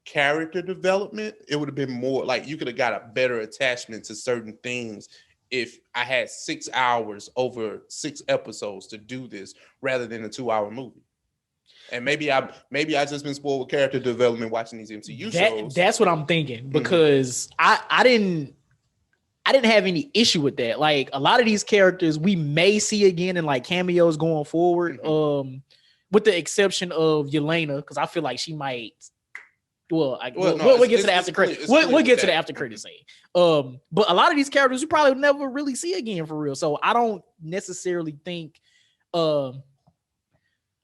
character development, it would have been more like you could have got a better attachment to certain things if I had 6 hours over 6 episodes to do this rather than a 2-hour movie. And maybe I just been spoiled with character development watching these MCU shows. That's what I'm thinking because I didn't have any issue with that. Like a lot of these characters we may see again in like cameos going forward, with the exception of Yelena, because I feel like she might. We'll get to the after credit. We'll get to the after credit scene. But a lot of these characters we probably never really see again for real. So I don't necessarily think.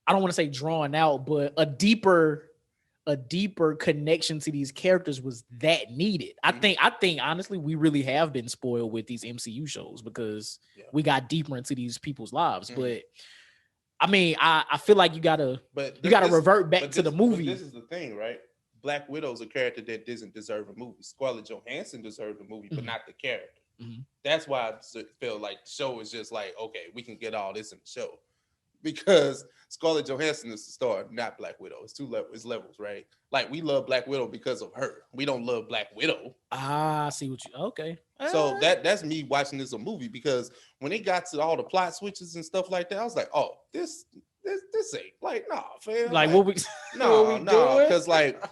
I don't want to say drawn out, but a deeper connection to these characters was that needed. I think honestly, we really have been spoiled with these MCU shows because we got deeper into these people's lives. But I mean, I feel like you gotta revert back to the movie. This is the thing, right? Black Widow's a character that doesn't deserve a movie. Scarlett Johansson deserved a movie, but not the character. That's why I feel like the show is just like, okay, we can get all this in the show. because Scarlett Johansson is the star, not Black Widow. It's it's levels, right? Like we love Black Widow because of her. We don't love Black Widow. I see what you. Okay. So that's me watching this a movie, because when it got to all the plot switches and stuff like that, I was like, oh, this ain't like, nah, fam. Like what we no, because like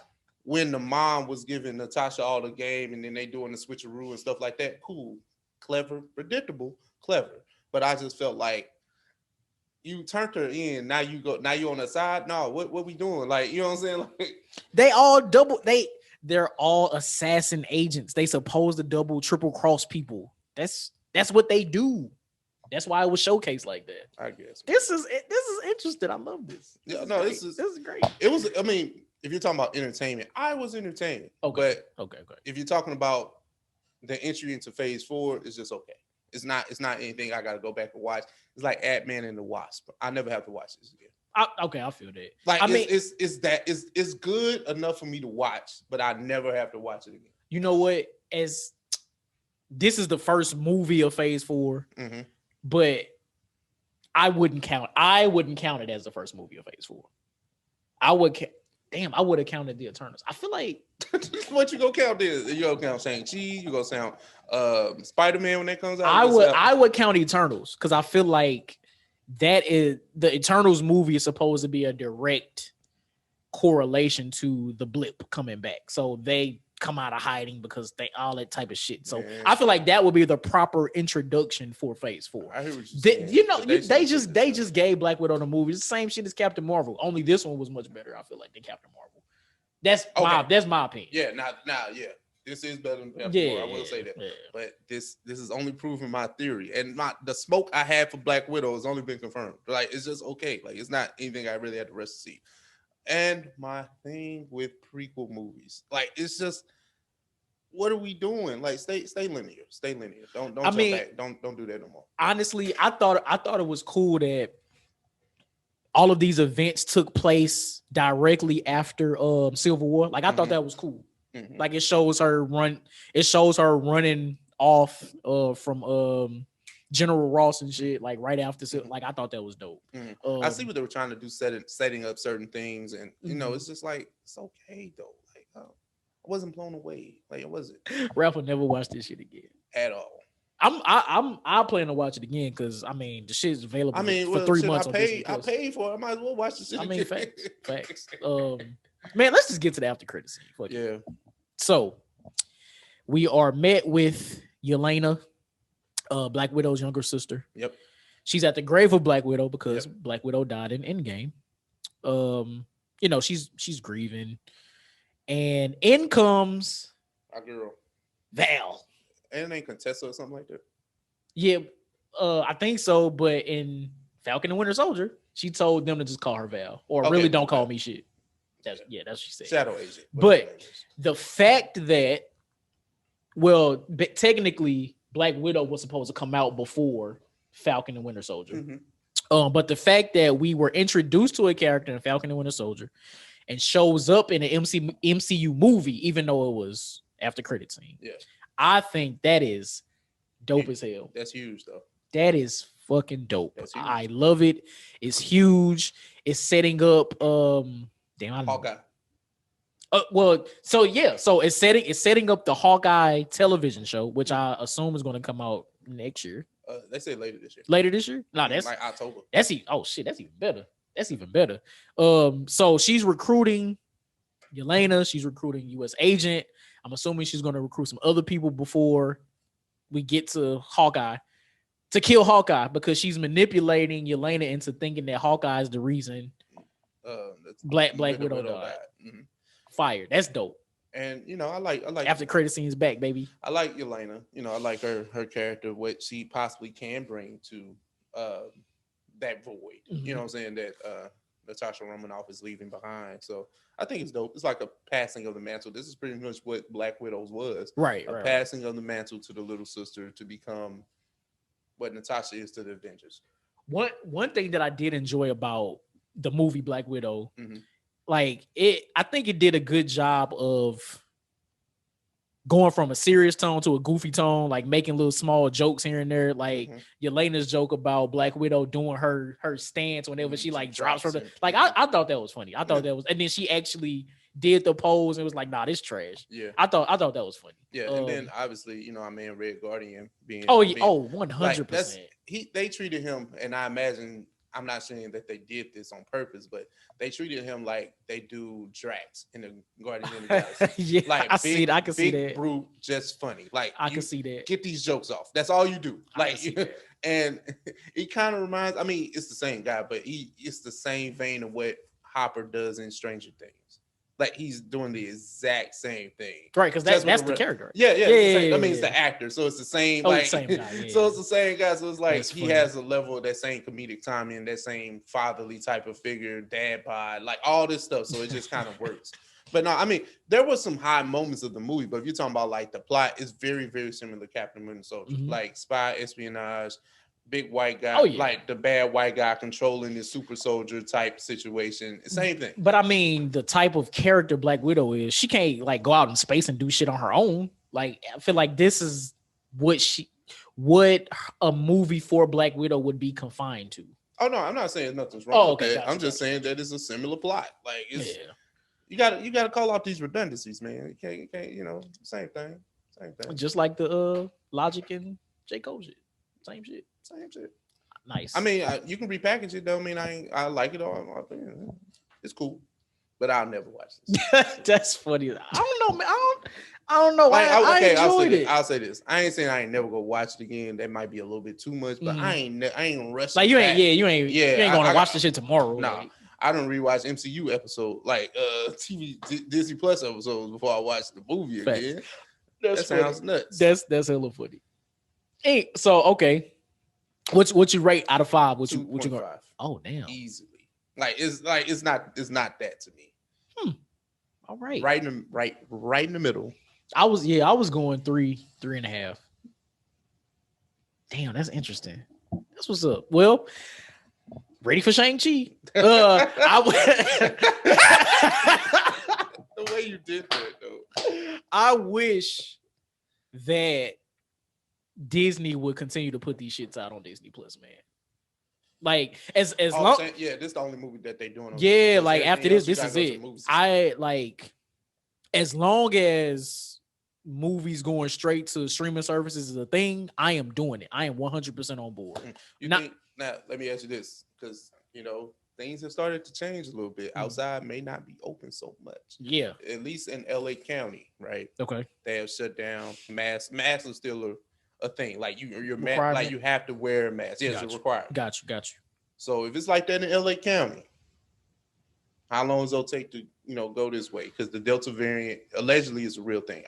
when the mom was giving Natasha all the game and then they doing the switcheroo and stuff like that, cool, clever, predictable, clever. But I just felt like you turned her in. Now you on the side. No, what we doing? Like, you know what I'm saying? Like they're all assassin agents. They supposed to double, triple cross people. That's what they do. That's why it was showcased like that. I guess this is interesting. I love this. This is great. It was. I mean, if you're talking about entertainment, I was entertained. Okay. But okay. If you're talking about the entry into phase 4, it's just okay. It's not anything I got to go back and watch. It's like Ant-Man and the Wasp. I never have to watch this again. I feel that. Like, I mean, it's good enough for me to watch, but I never have to watch it again. You know what? As this is the first movie of phase 4, but I wouldn't count it as the first movie of phase 4. I would have counted the Eternals. I feel like what you gonna count this? You gonna count Shang-Chi? You gonna count Spider-Man when that comes out? I would count Eternals, because I feel like that is the Eternals movie is supposed to be a direct correlation to the blip coming back. So they come out of hiding because they all that type of shit. So I feel like that would be the proper introduction for phase 4. I hear what you're saying. They just gave Black Widow the movie. It's the same shit as Captain Marvel. Only this one was much better, I feel like, than Captain Marvel. That's my opinion. Yeah, yeah. This is better than Captain Marvel. I will say that. Yeah. But this is only proving my theory. And the smoke I had for Black Widow has only been confirmed. Like, it's just okay. Like, it's not anything I really had to rest to see. And my thing with prequel movies, like, it's just, what are we doing? Like, stay linear. Stay linear. Don't jump back. Don't do that no more. Honestly, I thought it was cool that all of these events took place directly after Civil War. Like, I thought that was cool. Like, it shows her running off from General Ross and shit, like right after. Like, I thought that was dope. I see what they were trying to do, setting up certain things, and you know, it's just like, it's okay though. Like, I wasn't blown away. Like, it wasn't. Ralph will never watch this shit again at all. I plan to watch it again, because I mean the shit's available. For 3 months. I paid for it. I might as well watch the shit. I mean, facts. Man, let's just get to the after credit scene. Yeah. So we are met with Yelena, Black Widow's younger sister. Yep. She's at the grave of Black Widow because Black Widow died in Endgame. You know, she's grieving, and in comes our girl Val. And ain't Contessa or something like that. Yeah, I think so. But in Falcon and Winter Soldier, she told them to just call her Val, or really don't call me shit. That's what she said. Shadow agent. But the fact that, technically, Black Widow was supposed to come out before Falcon and Winter Soldier. But the fact that we were introduced to a character in Falcon and Winter Soldier and shows up in an MCU movie, even though it was after credit scene. Yeah. I think that is dope as hell. That's huge, though. That is fucking dope. I love it. It's huge. It's setting up Hawkeye. So it's setting up the Hawkeye television show, which I assume is going to come out next year. They say later this year. Later this year? No, that's like October. That's even better. That's even better. So she's recruiting Yelena. She's recruiting U.S. agent. I'm assuming she's going to recruit some other people before we get to Hawkeye to kill Hawkeye, because she's manipulating Yelena into thinking that Hawkeye is the reason Black Widow died. Fire. That's dope. And you know, I like after credit scenes back, baby. I like Yelena. You know, I like her character, what she possibly can bring to that void. You know what I'm saying? That Natasha Romanoff is leaving behind. So I think it's dope. It's like a passing of the mantle. This is pretty much what Black Widow's was. Right. Passing of the mantle to the little sister to become what Natasha is to the Avengers. One thing that I did enjoy about the movie Black Widow, I think it did a good job of going from a serious tone to a goofy tone, like making little small jokes here and there, like Yelena's joke about Black Widow doing her stance whenever she like drops from the, like I thought that was funny. I thought that was, and then she actually did the pose and was like, nah, this trash. Yeah. I thought that was funny. Yeah, and then obviously, you know, our man Red Guardian being 100%. They treated him, and I imagine, I'm not saying that they did this on purpose, but they treated him like they do Drax in the Guardians of the Galaxy. Yeah, like I can see that. Brute, just funny. Like I can see that. Get these jokes off. That's all you do. Like, and he kind of reminds. I mean, it's the same guy, but it's the same vein of what Hopper does in Stranger Things. Like he's doing the exact same thing, right? Because that's the character. Yeah. I mean, it's the actor, so it's the same. Like, same guy, so it's the same guy. So it's like he has a level of that same comedic timing, that same fatherly type of figure, dad bod, like all this stuff. So it just kind of works. But no, I mean, there was some high moments of the movie, but if you're talking about like the plot, is very, very similar to Captain Winter Soldier, like spy, espionage. Big white guy, like the bad white guy controlling the super soldier type situation. Same thing. But I mean, the type of character Black Widow is, she can't like go out in space and do shit on her own. Like, I feel like this is what a movie for Black Widow would be confined to. Oh no, I'm not saying nothing's wrong with that. I'm just saying that it's a similar plot. Like, it's, you gotta call out these redundancies, man. You can't, you know, same thing. Just like the Logic and J. Cole shit. Same shit. Nice. I mean, you can repackage it. Don't mean I like it all. It's cool, but I'll never watch this. That's funny. I don't know, man. I don't know. I enjoyed it. I'll say this. I ain't saying I ain't never go watch it again. That might be a little bit too much, but I ain't rushing. Like you ain't gonna watch the shit tomorrow. No, like, I don't rewatch MCU episode, like TV Disney Plus episodes before I watch the movie again. That sounds nuts. That's hella funny. Hey, so okay. What you rate out of 5? What you going? Oh damn, easily. It's not that to me. All right, right in the middle. I was going 3.5. Damn, that's interesting. That's what's up. Well, ready for Shang-Chi? The way you did that though. I wish that Disney would continue to put these shits out on Disney Plus, man. Like as long, this is the only movie that they're doing. Yeah, like after this is it. I like, as long as movies going straight to streaming services is a thing, I am doing it. I am 100% on board. Now, let me ask you this, because you know things have started to change a little bit. Outside may not be open so much. Yeah, at least in LA County, right? Okay, they have shut down. Masks is still a thing. Like you're like you have to wear a mask. Yeah, it's a requirement. Got you. So if it's like that in LA County, how long does it take to go this way? Because the Delta variant allegedly is a real thing.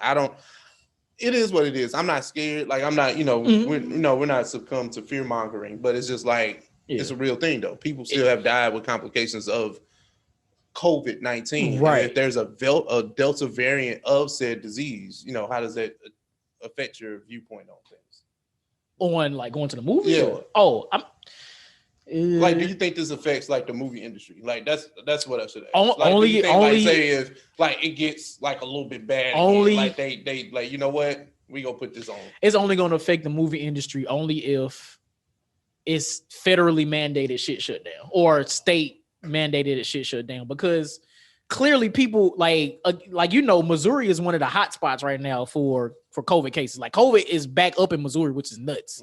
It is what it is. I'm not scared. Like I'm not. We're not succumb to fear mongering, but it's just like it's a real thing though. People still have died with complications of COVID-19. Right. And if there's a Delta variant of said disease, how does that affect your viewpoint on things? On like going to the movies? Yeah. Like, do you think this affects like the movie industry? Like that's what I should ask. Only say if like it gets like a little bit bad. Only again, like they like, you know what? We gonna put this on. It's only gonna affect the movie industry only if it's federally mandated shit shut down or state mandated shit shut down, because clearly people like Missouri is one of the hot spots right now for COVID cases. Like COVID is back up in Missouri, which is nuts.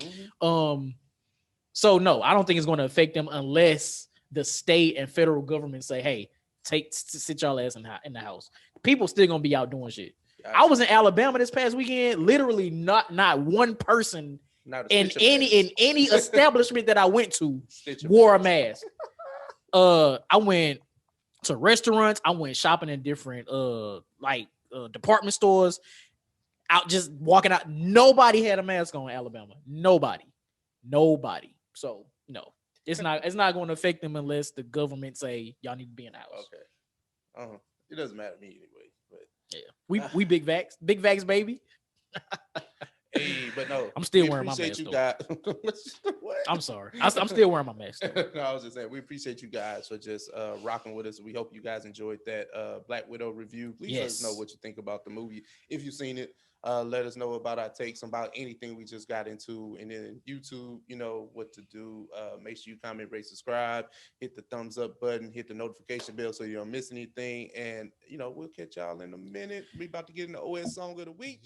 So no, I don't think it's going to affect them unless the state and federal government say, "Hey, sit y'all ass in the house." People still gonna be out doing shit. Gotcha. I was in Alabama this past weekend. Literally, not one person in any establishment that I went to wore a mask. I went to restaurants. I went shopping in different department stores. Out just walking out. Nobody had a mask on in Alabama. Nobody. So no, it's not going to affect them unless the government say y'all need to be in the house. Okay. It doesn't matter to me anyway. But yeah, we big vax baby. Hey, but no, I'm still we wearing my appreciate mask. you guys. What? I'm sorry. I'm still wearing my mask. No, I was just saying we appreciate you guys for just rocking with us. We hope you guys enjoyed that Black Widow review. Please let us know what you think about the movie. If you've seen it, let us know about our takes about anything we just got into. And then YouTube, you know what to do. Make sure you comment, rate, subscribe, hit the thumbs up button, hit the notification bell so you don't miss anything. And you know, we'll catch y'all in a minute. We about to get in the OS song of the week.